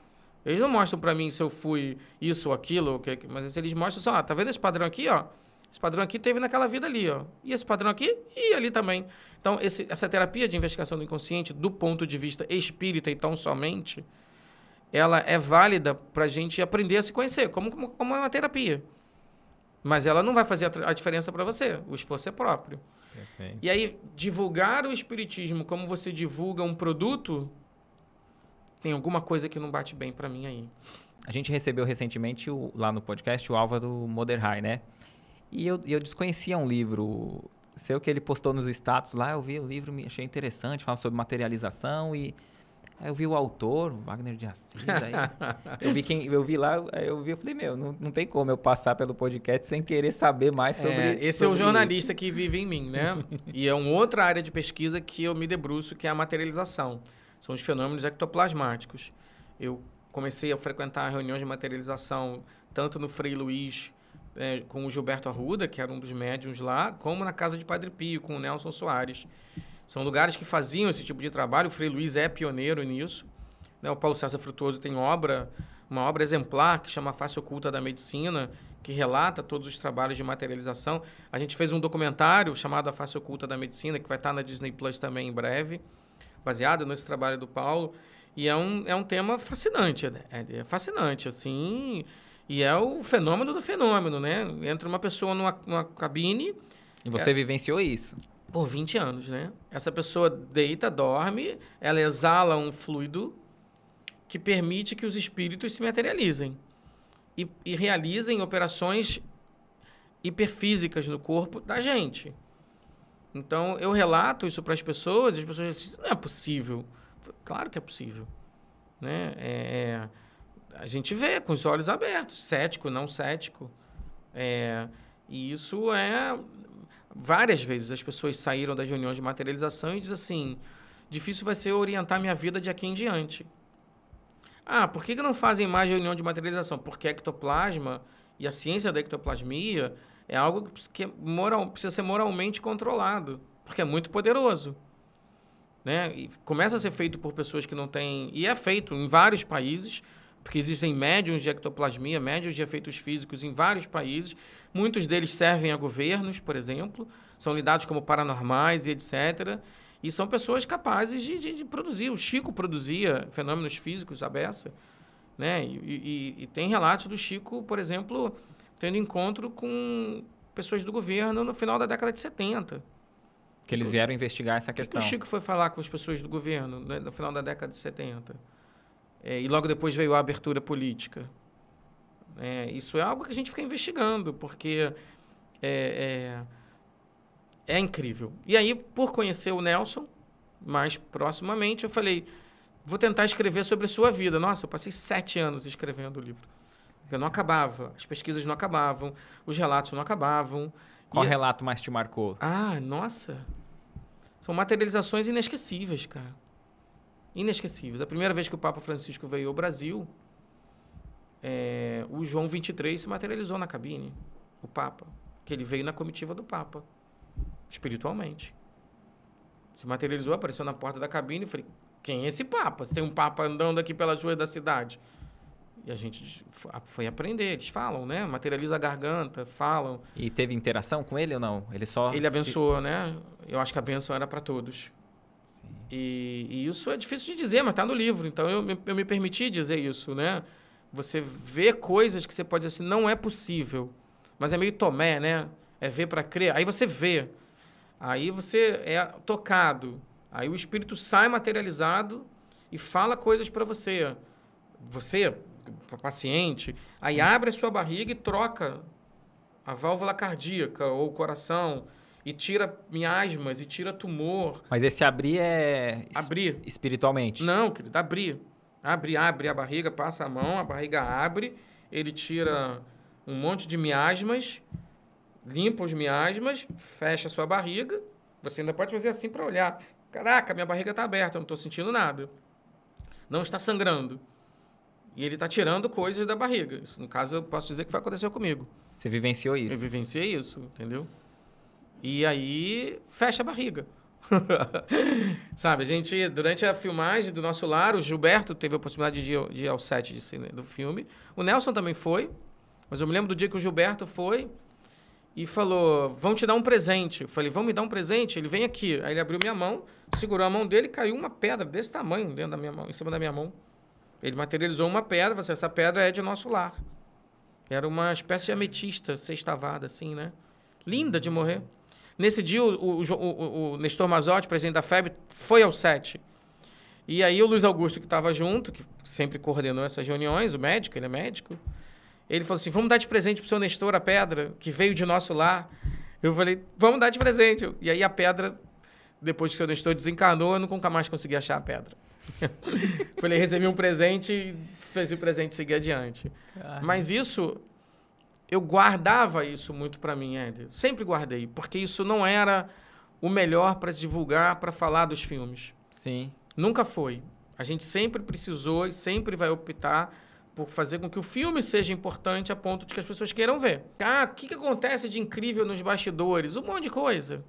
Eles não mostram para mim se eu fui isso ou aquilo, mas eles mostram só, tá vendo esse padrão aqui, ó? Esse padrão aqui teve naquela vida ali, ó. E esse padrão aqui e ali também. Então, essa terapia de investigação do inconsciente, do ponto de vista espírita e tão somente, ela é válida para a gente aprender a se conhecer, como uma terapia. Mas ela não vai fazer a diferença para você. O esforço é próprio. Perfeito. E aí, divulgar o espiritismo como você divulga um produto, tem alguma coisa que não bate bem para mim aí. A gente recebeu recentemente lá no podcast o Álvaro Moderhai, né? E eu desconhecia um livro seu que ele postou nos status lá. Eu vi o livro, me achei interessante, fala sobre materialização e... Aí eu vi o autor, Wagner de Assis, aí eu falei, não tem como eu passar pelo podcast sem querer saber mais sobre esse é o jornalista que vive em mim, né? E é uma outra área de pesquisa que eu me debruço, que é a materialização. São os fenômenos ectoplasmáticos. Eu comecei a frequentar reuniões de materialização, tanto no Frei Luiz, com o Gilberto Arruda, que era um dos médiuns lá, como na Casa de Padre Pio, com o Nelson Soares. São lugares que faziam esse tipo de trabalho. O Frei Luiz é pioneiro nisso. Né? O Paulo César Frutuoso tem uma obra exemplar que chama Face Oculta da Medicina, que relata todos os trabalhos de materialização. A gente fez um documentário chamado A Face Oculta da Medicina, que vai estar na Disney Plus também em breve, baseado nesse trabalho do Paulo. E é um tema fascinante. É fascinante, assim. E é o fenômeno do fenômeno, né? Entra uma pessoa numa cabine... E você vivenciou isso? Por 20 anos, né? Essa pessoa deita, dorme, ela exala um fluido que permite que os espíritos se materializem e realizem operações hiperfísicas no corpo da gente. Então, eu relato isso para as pessoas e as pessoas dizem, isso não é possível. Claro que é possível. Né? A gente vê com os olhos abertos, cético, não cético. E isso é... Várias vezes as pessoas saíram das reuniões de materialização e dizem assim, difícil vai ser orientar minha vida de aqui em diante. Por que não fazem mais reunião de materialização? Porque ectoplasma e a ciência da ectoplasmia é algo que precisa ser moralmente controlado, porque é muito poderoso. Né? E começa a ser feito por pessoas que não têm... E é feito em vários países, porque existem médiuns de ectoplasmia, médiuns de efeitos físicos em vários países. Muitos deles servem a governos, por exemplo, são lidados como paranormais e etc. E são pessoas capazes de produzir. O Chico produzia fenômenos físicos à beça. Né? E tem relatos do Chico, por exemplo, tendo encontro com pessoas do governo no final da década de 70. Que eles vieram investigar essa questão. O Chico foi falar com as pessoas do governo, né, no final da década de 70. E logo depois veio a abertura política. Isso é algo que a gente fica investigando, porque é incrível. E aí, por conhecer o Nelson, mais proximamente, eu falei, vou tentar escrever sobre a sua vida. Nossa, eu passei 7 anos escrevendo o livro. Eu não acabava, as pesquisas não acabavam, os relatos não acabavam. Qual relato mais te marcou? Nossa. São materializações inesquecíveis, cara. Inesquecíveis. A primeira vez que o Papa Francisco veio ao Brasil, o João 23 se materializou na cabine, o Papa. Que ele veio na comitiva do Papa, espiritualmente. Se materializou, apareceu na porta da cabine e falei, quem é esse Papa? Se tem um Papa andando aqui pelas ruas da cidade. E a gente foi aprender, eles falam, né? Materializa a garganta, falam. E teve interação com ele ou não? Ele abençoou, né? Eu acho que a bênção era para todos. Sim. E isso é difícil de dizer, mas está no livro. Então, eu me permiti dizer isso, né? Você vê coisas que você pode dizer assim, não é possível. Mas é meio Tomé, né? É ver para crer. Aí você vê. Aí você é tocado. Aí o espírito sai materializado e fala coisas para você. Você, paciente, aí abre a sua barriga e troca a válvula cardíaca ou o coração e tira miasmas e tira tumor. Mas esse abrir é Abrir. espiritualmente? Não, querido, abrir. Abre a barriga, passa a mão, a barriga abre, ele tira um monte de miasmas, limpa os miasmas, fecha a sua barriga. Você ainda pode fazer assim para olhar. Caraca, minha barriga está aberta, eu não estou sentindo nada. Não está sangrando. E ele está tirando coisas da barriga. Isso, no caso, eu posso dizer que foi aconteceu comigo. Você vivenciou isso? Eu vivenciei isso, entendeu? E aí, fecha a barriga. Sabe, a gente, durante a filmagem do Nosso Lar, o Gilberto teve a possibilidade de ir ao set do filme. O Nelson também foi. Mas eu me lembro do dia que o Gilberto foi e falou, vão te dar um presente. Eu falei, vão me dar um presente? Ele vem aqui. Aí ele abriu minha mão, segurou a mão dele e caiu uma pedra desse tamanho dentro da minha mão, em cima da minha mão. Ele materializou uma pedra, falou assim, essa pedra é de Nosso Lar. Era uma espécie de ametista, sextavada, assim, né? Linda de morrer. Nesse dia, o Nestor Mazotti, presidente da FEB, foi ao set. E aí o Luiz Augusto, que estava junto, que sempre coordenou essas reuniões, o médico, ele é médico, ele falou assim, vamos dar de presente pro seu Nestor a pedra, que veio de Nosso Lar. Eu falei, vamos dar de presente. E aí a pedra, depois que o seu Nestor desencarnou, eu nunca mais consegui achar a pedra. Falei, recebi um presente e fez o presente seguir adiante. Mas isso, eu guardava isso muito para mim, Éder. Sempre guardei, porque isso não era o melhor para divulgar, para falar dos filmes. Sim. Nunca foi. A gente sempre precisou e sempre vai optar por fazer com que o filme seja importante a ponto de que as pessoas queiram ver. Ah, o que acontece de incrível nos bastidores? Um monte de coisa.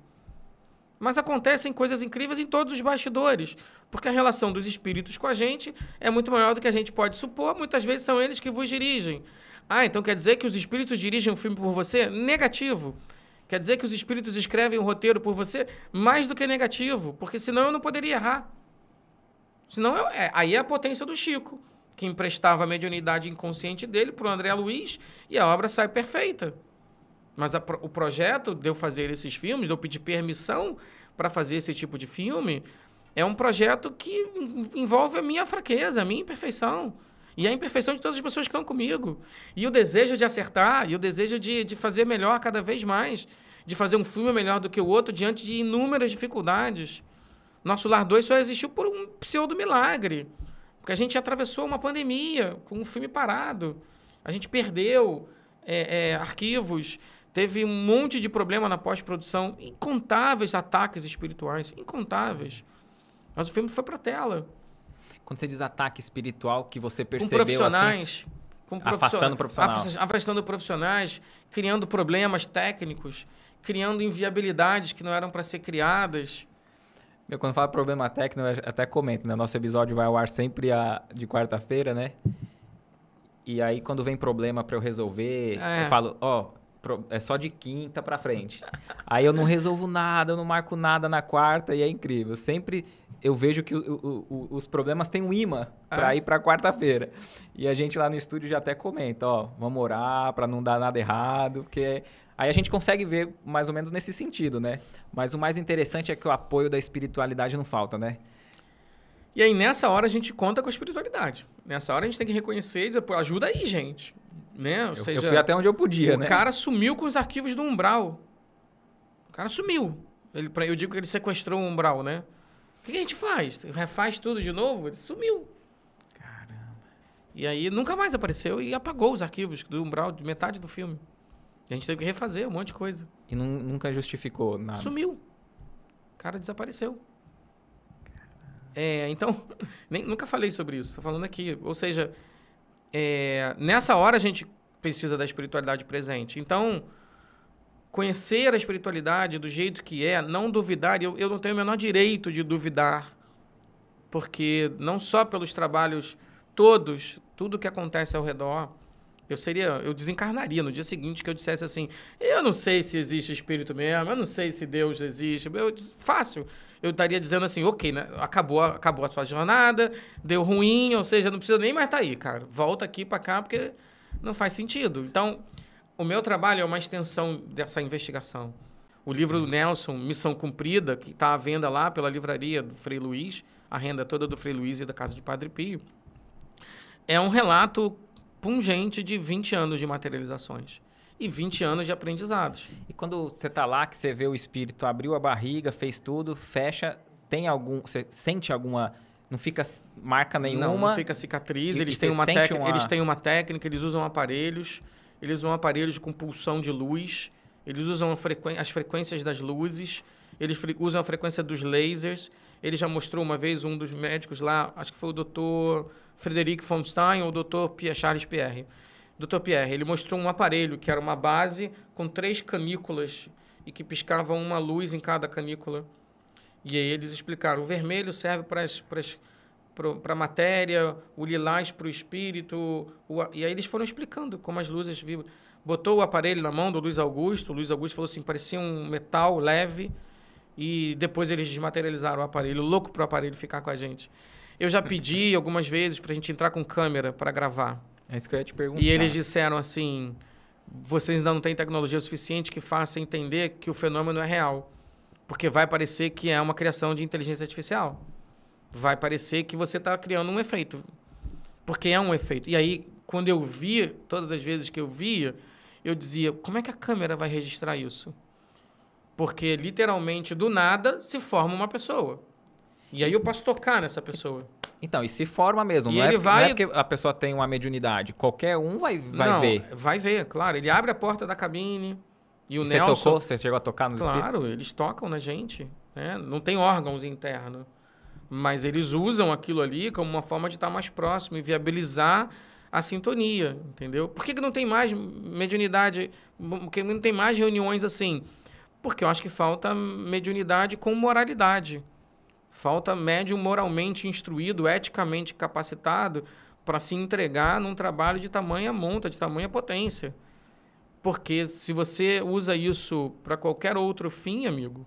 Mas acontecem coisas incríveis em todos os bastidores, porque a relação dos espíritos com a gente é muito maior do que a gente pode supor. Muitas vezes são eles que vos dirigem. Ah, então quer dizer que os espíritos dirigem o filme por você? Negativo. Quer dizer que os espíritos escrevem o roteiro por você? Mais do que negativo, porque senão eu não poderia errar. Senão aí é a potência do Chico, que emprestava a mediunidade inconsciente dele para o André Luiz e a obra sai perfeita. Mas o projeto de eu fazer esses filmes, de eu pedir permissão para fazer esse tipo de filme, é um projeto que envolve a minha fraqueza, a minha imperfeição. E a imperfeição de todas as pessoas que estão comigo. E o desejo de acertar, e o desejo de fazer melhor cada vez mais, de fazer um filme melhor do que o outro diante de inúmeras dificuldades. Nosso Lar 2 só existiu por um pseudo-milagre. Porque a gente atravessou uma pandemia com um filme parado. A gente perdeu arquivos. Teve um monte de problema na pós-produção, incontáveis ataques espirituais, incontáveis. Mas o filme foi para a tela. Quando você diz ataque espiritual, que você Com percebeu profissionais, assim, afastando o profissional. Afastando profissionais, criando problemas técnicos, criando inviabilidades que não eram para ser criadas. Quando fala problema técnico, eu até comento, né? Nosso episódio vai ao ar sempre de quarta-feira, né? E aí, quando vem problema para eu resolver, eu falo, é só de quinta pra frente. Aí eu não resolvo nada, eu não marco nada na quarta e é incrível. Sempre eu vejo que os problemas têm um imã pra ir pra quarta-feira. E a gente lá no estúdio já até comenta, vamos orar pra não dar nada errado, porque aí a gente consegue ver mais ou menos nesse sentido, né? Mas o mais interessante é que o apoio da espiritualidade não falta, né? E aí nessa hora a gente conta com a espiritualidade. Nessa hora a gente tem que reconhecer e dizer, pô, ajuda aí, gente. Né? Ou seja, eu fui até onde eu podia, né? O cara sumiu com os arquivos do Umbral. O cara sumiu. Eu digo que ele sequestrou o Umbral, né? O que a gente faz? Refaz tudo de novo? Ele sumiu. Caramba. E aí nunca mais apareceu e apagou os arquivos do Umbral de metade do filme. E a gente teve que refazer um monte de coisa. E nunca justificou nada? Sumiu. O cara desapareceu. Então, nunca falei sobre isso. Estou falando aqui. Ou seja... nessa hora a gente precisa da espiritualidade presente. Então, conhecer a espiritualidade do jeito que é, não duvidar, eu não tenho o menor direito de duvidar, porque não só pelos trabalhos todos, tudo que acontece ao redor, eu desencarnaria no dia seguinte que eu dissesse assim, eu não sei se existe espírito mesmo, eu não sei se Deus existe, fácil. Eu estaria dizendo assim, ok, né? Acabou a sua jornada, deu ruim, ou seja, não precisa nem mais estar aí, cara. Volta aqui para cá porque não faz sentido. Então, O meu trabalho é uma extensão dessa investigação. O livro do Nelson, Missão Cumprida, que está à venda lá pela livraria do Frei Luiz, a renda toda do Frei Luiz e da Casa de Padre Pio, é um relato pungente de 20 anos de materializações e 20 anos de aprendizados. E quando você tá lá, que você vê o espírito, abriu a barriga, fez tudo, fecha, tem algum... Você sente alguma... Não fica marca nenhuma? Não fica cicatriz. E Eles você têm uma sente uma- eles têm uma técnica, eles usam aparelhos. Eles usam aparelhos com pulsão de luz. Eles usam as frequências das luzes. Eles usam a frequência dos lasers. Ele já mostrou uma vez um dos médicos lá, acho que foi o Dr. Frederic von Stein ou o Dr. Charles Pierre. Dr. Pierre, ele mostrou um aparelho que era uma base com 3 canículas e que piscava uma luz em cada canícula. E aí eles explicaram, o vermelho serve para a matéria, o lilás para o espírito. E aí eles foram explicando como as luzes vibram. Botou o aparelho na mão do Luiz Augusto. O Luiz Augusto falou assim, parecia um metal leve. E depois eles desmaterializaram o aparelho, louco para o aparelho ficar com a gente. Eu já pedi algumas vezes para a gente entrar com câmera para gravar. É isso que eu ia te perguntar. E eles disseram assim, vocês ainda não têm tecnologia suficiente que faça entender que o fenômeno é real. Porque vai parecer que é uma criação de inteligência artificial. Vai parecer que você está criando um efeito. Porque é um efeito. E aí, quando eu via, todas as vezes que eu via, eu dizia, como é que a câmera vai registrar isso? Porque, literalmente, do nada, se forma uma pessoa. E aí eu posso tocar nessa pessoa. Então, e se forma mesmo. E Não, ele não é porque a pessoa tem uma mediunidade. Qualquer um vai Não, ver. vai ver, claro. Ele abre a porta da cabine e o Você Nelson... tocou? Você chegou a tocar nos espíritos? Claro, eles tocam na gente. Né? Não tem órgãos internos. Mas eles usam aquilo ali como uma forma de estar mais próximo e viabilizar a sintonia, entendeu? Por que não tem mais mediunidade? Por que não tem mais reuniões assim? Porque eu acho que falta mediunidade com moralidade. Falta médium moralmente instruído, eticamente capacitado para se entregar num trabalho de tamanha monta, de tamanha potência. Porque se você usa isso para qualquer outro fim, amigo,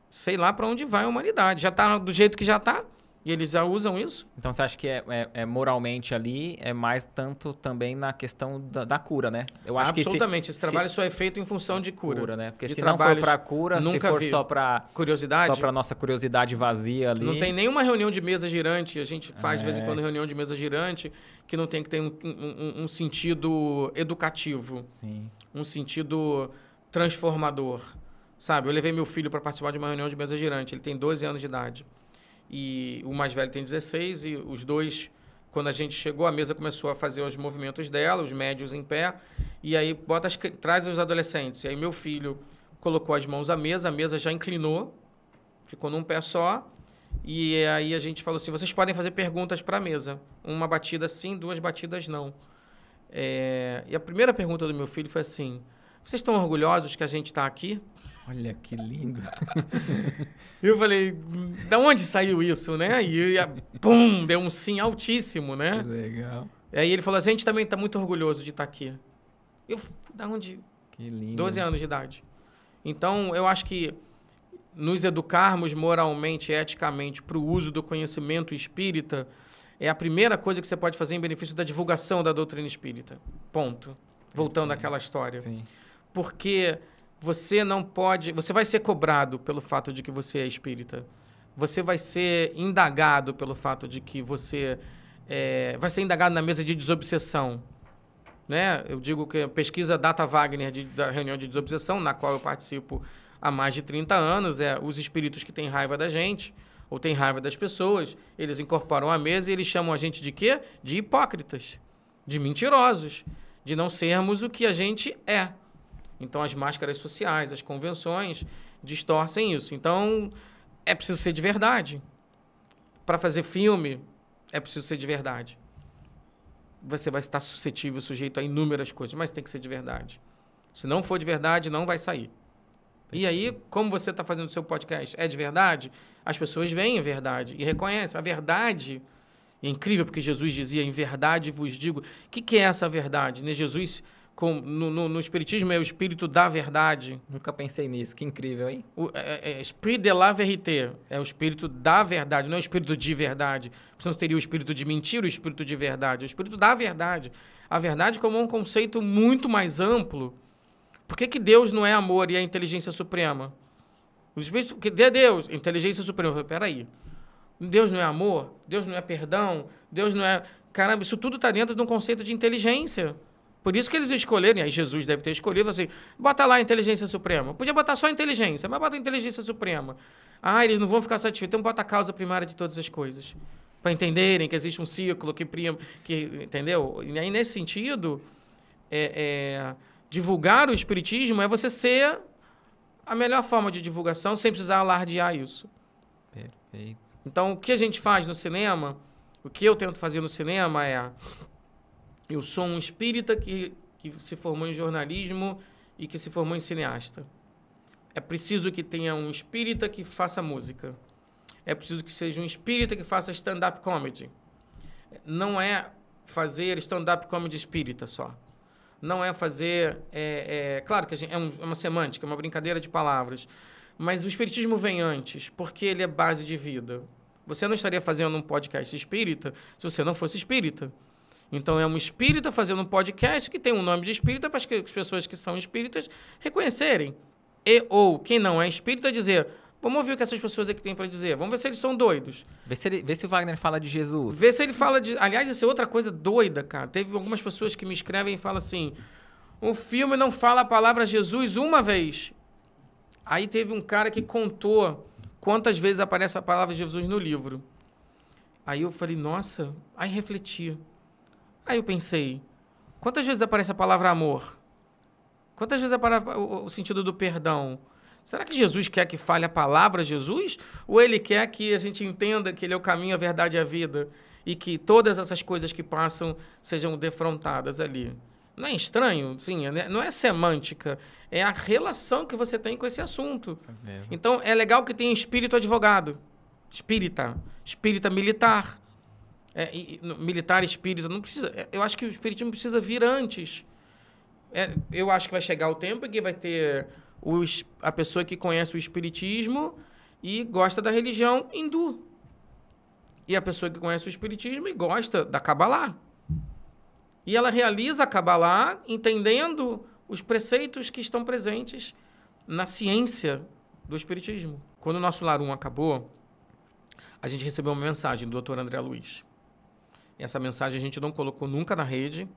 sei lá para onde vai a humanidade. Já está do jeito que já está e eles já usam isso. Então você acha que é moralmente ali, é mais tanto também na questão da cura, né? Eu acho Absolutamente. Que esse trabalho só é feito em função de cura. Né? Porque de se não for para cura, se for vi. só para curiosidade, só para nossa curiosidade vazia ali. Não tem nenhuma reunião de mesa girante. A gente faz de vez em quando reunião de mesa girante que não tem que ter um sentido educativo. Sim. Um sentido transformador. Sabe? Eu levei meu filho para participar de uma reunião de mesa girante. Ele tem 12 anos de idade. E o mais velho tem 16. E os dois, quando a gente chegou, a mesa começou a fazer os movimentos dela, os médios em pé. E aí traz os adolescentes. E aí meu filho colocou as mãos à mesa, a mesa já inclinou, ficou num pé só. E aí a gente falou assim, vocês podem fazer perguntas para a mesa. Uma batida sim, 2 batidas não. E a primeira pergunta do meu filho foi assim, vocês estão orgulhosos que a gente está aqui? Olha que lindo. Eu falei, da onde saiu isso, né? E pum, deu um sim altíssimo, né? Que legal. E aí ele falou assim, a gente também está muito orgulhoso de estar aqui. Eu, da onde? Que lindo. 12 anos de idade. Então, eu acho que nos educarmos moralmente, eticamente, para o uso do conhecimento espírita, é a primeira coisa que você pode fazer em benefício da divulgação da doutrina espírita. Ponto. Voltando àquela história. Sim. Porque você não pode... Você vai ser cobrado pelo fato de que você é espírita. Você vai ser indagado pelo fato de que você... vai ser indagado na mesa de desobsessão. Né? Eu digo que a pesquisa Data Wagner da reunião de desobsessão, na qual eu participo há mais de 30 anos, os espíritos que têm raiva da gente, ou têm raiva das pessoas, eles incorporam a mesa e eles chamam a gente de quê? De hipócritas, de mentirosos, de não sermos o que a gente é. Então, as máscaras sociais, as convenções distorcem isso. Então, é preciso ser de verdade. Para fazer filme, é preciso ser de verdade. Você vai estar suscetível, sujeito a inúmeras coisas, mas tem que ser de verdade. Se não for de verdade, não vai sair. E aí, como você está fazendo o seu podcast, é de verdade? As pessoas veem a verdade e reconhecem. A verdade é incrível, porque Jesus dizia, em verdade vos digo. O que é essa verdade? Né? Jesus, no Espiritismo, é o Espírito da verdade. Nunca pensei nisso. Que incrível, hein? Espírito de la vérité. É o Espírito da verdade, não é o Espírito de verdade. Senão teria o Espírito de mentira, o Espírito de verdade. É o Espírito da verdade. A verdade como um conceito muito mais amplo Por que Deus não é amor e é a inteligência suprema? Os espíritos, porque Deus, inteligência suprema. Eu falei, peraí. Deus não é amor? Deus não é perdão? Deus não é... Caramba, isso tudo está dentro de um conceito de inteligência. Por isso que eles escolheram, e aí Jesus deve ter escolhido assim, bota lá a inteligência suprema. Podia botar só a inteligência, mas bota a inteligência suprema. Ah, eles não vão ficar satisfeitos, então bota a causa primária de todas as coisas. Para entenderem que existe um ciclo que entendeu? E aí, nesse sentido, divulgar o espiritismo é você ser a melhor forma de divulgação sem precisar alardear isso. Perfeito. Então, o que a gente faz no cinema, o que eu tento fazer no cinema é... Eu sou um espírita que se formou em jornalismo e que se formou em cineasta. É preciso que tenha um espírita que faça música. É preciso que seja um espírita que faça stand-up comedy. Não é fazer stand-up comedy espírita só. Não é fazer... claro que é uma semântica, é uma brincadeira de palavras. Mas o espiritismo vem antes, porque ele é base de vida. Você não estaria fazendo um podcast espírita se você não fosse espírita. Então, é um espírita fazendo um podcast que tem um nome de espírita para as pessoas que são espíritas reconhecerem. Ou quem não é espírita dizer, vamos ouvir o que essas pessoas aqui têm para dizer. Vamos ver se eles são doidos. Vê se o Wagner fala de Jesus. Vê se ele fala de... Aliás, isso é outra coisa doida, cara. Teve algumas pessoas que me escrevem e falam assim, o filme não fala a palavra Jesus uma vez. Aí teve um cara que contou quantas vezes aparece a palavra Jesus no livro. Aí eu falei, nossa, aí refleti. Aí eu pensei, quantas vezes aparece a palavra amor? Quantas vezes aparece o sentido do perdão? Será que Jesus quer que fale a palavra Jesus? Ou ele quer que a gente entenda que ele é o caminho, a verdade e a vida? E que todas essas coisas que passam sejam defrontadas ali? Não é estranho? Sim, não é semântica. É a relação que você tem com esse assunto. Então, é legal que tenha espírito advogado. Espírita militar. Militar, espírita, não precisa. Eu acho que o espiritismo precisa vir antes. Eu acho que vai chegar o tempo em que vai ter a pessoa que conhece o espiritismo e gosta da religião hindu. E a pessoa que conhece o espiritismo e gosta da Kabbalah. E ela realiza a Kabbalah entendendo os preceitos que estão presentes na ciência do espiritismo. Quando o nosso Lar 1 acabou, a gente recebeu uma mensagem do Dr. André Luiz. Essa mensagem a gente não colocou nunca na rede,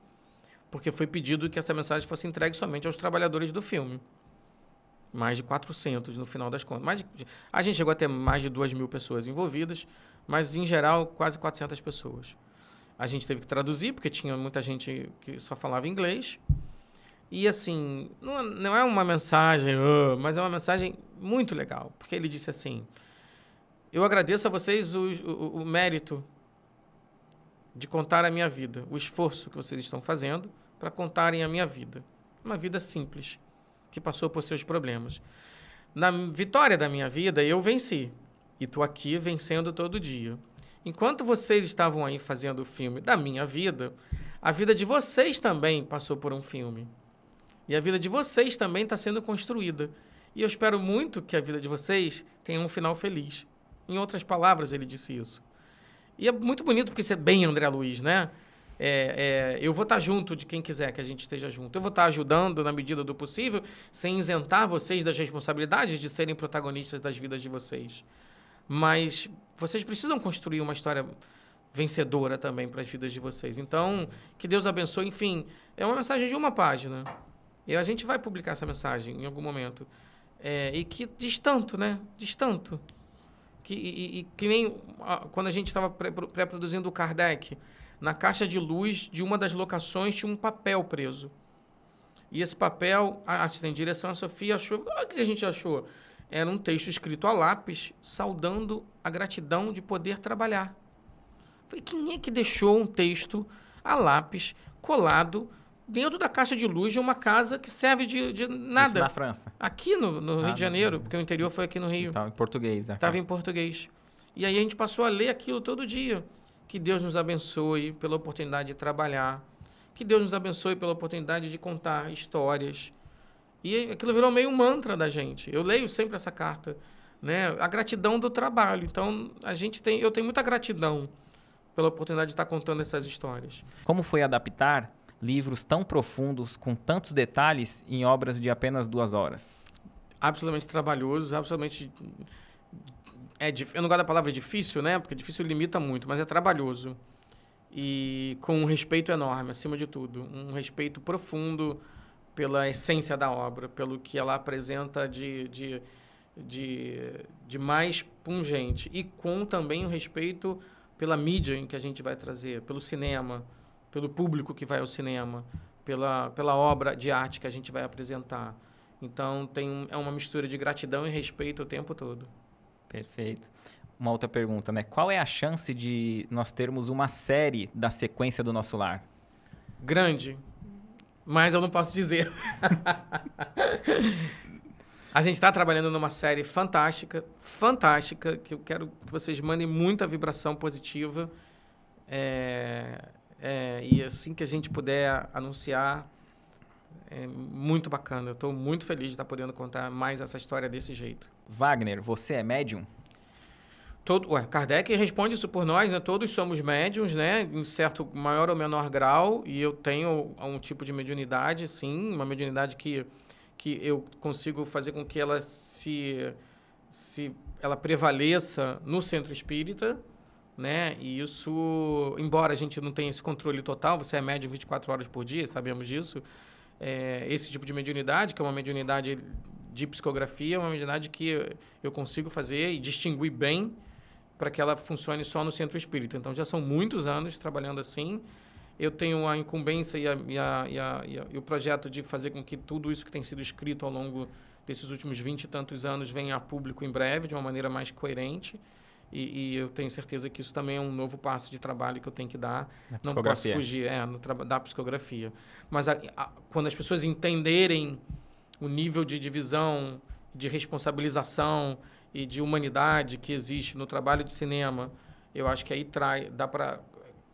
porque foi pedido que essa mensagem fosse entregue somente aos trabalhadores do filme. Mais de 400 no final das contas. A gente chegou a ter mais de 2.000 pessoas envolvidas, mas, em geral, quase 400 pessoas. A gente teve que traduzir, porque tinha muita gente que só falava inglês. E, assim, não é uma mensagem, mas é uma mensagem muito legal, porque ele disse assim, eu agradeço a vocês o mérito de contar a minha vida, o esforço que vocês estão fazendo para contarem a minha vida. Uma vida simples, que passou por seus problemas. Na vitória da minha vida, eu venci. E estou aqui vencendo todo dia. Enquanto vocês estavam aí fazendo o filme da minha vida, a vida de vocês também passou por um filme. E a vida de vocês também está sendo construída. E eu espero muito que a vida de vocês tenha um final feliz. Em outras palavras, ele disse isso. E é muito bonito, porque isso é bem André Luiz, né? Eu vou estar junto de quem quiser que a gente esteja junto. Eu vou estar ajudando na medida do possível, sem isentar vocês das responsabilidades de serem protagonistas das vidas de vocês. Mas vocês precisam construir uma história vencedora também para as vidas de vocês. Então, que Deus abençoe. Enfim, é uma mensagem de uma página. E a gente vai publicar essa mensagem em algum momento. E que diz tanto, né? Diz tanto. Que nem quando a gente estava pré-produzindo o Kardec, na caixa de luz de uma das locações tinha um papel preso. E esse papel, a assistente de direção, a Sofia, achou... O que a gente achou? Era um texto escrito a lápis, saudando a gratidão de poder trabalhar. Falei, quem é que deixou um texto a lápis colado dentro da caixa de luz de uma casa que serve de nada? Isso na França. Aqui no Rio de Janeiro, porque o interior foi aqui no Rio. Estava em português, né? Estava em português. E aí a gente passou a ler aquilo todo dia. Que Deus nos abençoe pela oportunidade de trabalhar. Que Deus nos abençoe pela oportunidade de contar histórias. E aquilo virou meio um mantra da gente. Eu leio sempre essa carta, né? A gratidão do trabalho. Então, eu tenho muita gratidão pela oportunidade de estar contando essas histórias. Como foi adaptar livros tão profundos, com tantos detalhes, em obras de apenas 2 horas? Absolutamente trabalhoso, absolutamente... Eu não gosto da palavra difícil, né? Porque difícil limita muito, mas é trabalhoso. E com um respeito enorme, acima de tudo. Um respeito profundo pela essência da obra, pelo que ela apresenta de mais pungente. E com também um respeito pela mídia em que a gente vai trazer, pelo cinema, pelo público que vai ao cinema, pela obra de arte que a gente vai apresentar. Então, é uma mistura de gratidão e respeito o tempo todo. Perfeito. Uma outra pergunta, né? Qual é a chance de nós termos uma série da sequência do Nosso Lar? Grande, mas eu não posso dizer. A gente está trabalhando numa série fantástica, que eu quero que vocês mandem muita vibração positiva. E assim que a gente puder anunciar, é muito bacana. Eu estou muito feliz de estar podendo contar mais essa história desse jeito. Wagner, você é médium? Kardec responde isso por nós, né? Todos somos médiums, né? Em certo maior ou menor grau, e eu tenho um tipo de mediunidade, sim, uma mediunidade que eu consigo fazer com que ela ela prevaleça no centro espírita, né? E isso, embora a gente não tenha esse controle total, você é médium 24 horas por dia, sabemos disso, esse tipo de mediunidade, que é uma mediunidade de psicografia, é uma mediunidade que eu consigo fazer e distinguir bem para que ela funcione só no centro espírita. Então, já são muitos anos trabalhando assim. Eu tenho a incumbência e o projeto de fazer com que tudo isso que tem sido escrito ao longo desses últimos 20 e tantos anos venha a público em breve, de uma maneira mais coerente. E eu tenho certeza que isso também é um novo passo de trabalho que eu tenho que dar. Não posso fugir da psicografia. Mas quando as pessoas entenderem o nível de divisão, de responsabilização e de humanidade que existe no trabalho de cinema, eu acho que aí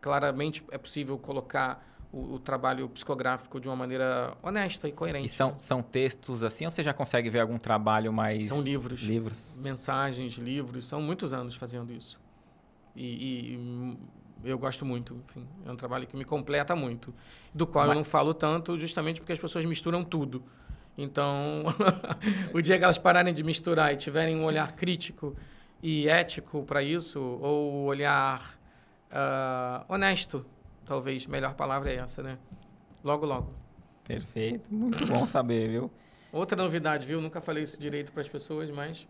claramente é possível colocar o trabalho psicográfico de uma maneira honesta e coerente. E são textos assim, ou você já consegue ver algum trabalho mais... São livros. Mensagens, livros. São muitos anos fazendo isso. E eu gosto muito. Enfim, é um trabalho que me completa muito. Do qual eu não falo tanto, justamente porque as pessoas misturam tudo. Então, o dia que elas pararem de misturar e tiverem um olhar crítico e ético para isso, ou olhar honesto, talvez, melhor palavra é essa, né? Logo, logo. Perfeito. Muito bom saber, viu? Outra novidade, viu? Nunca falei isso direito para as pessoas, mas...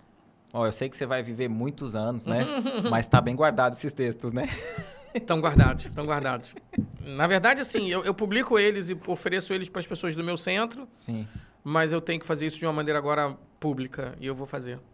Eu sei que você vai viver muitos anos, né? Mas tá bem guardado esses textos, né? Estão guardados. Na verdade, assim, eu publico eles e ofereço eles para as pessoas do meu centro. Sim. Mas eu tenho que fazer isso de uma maneira agora pública e eu vou fazer.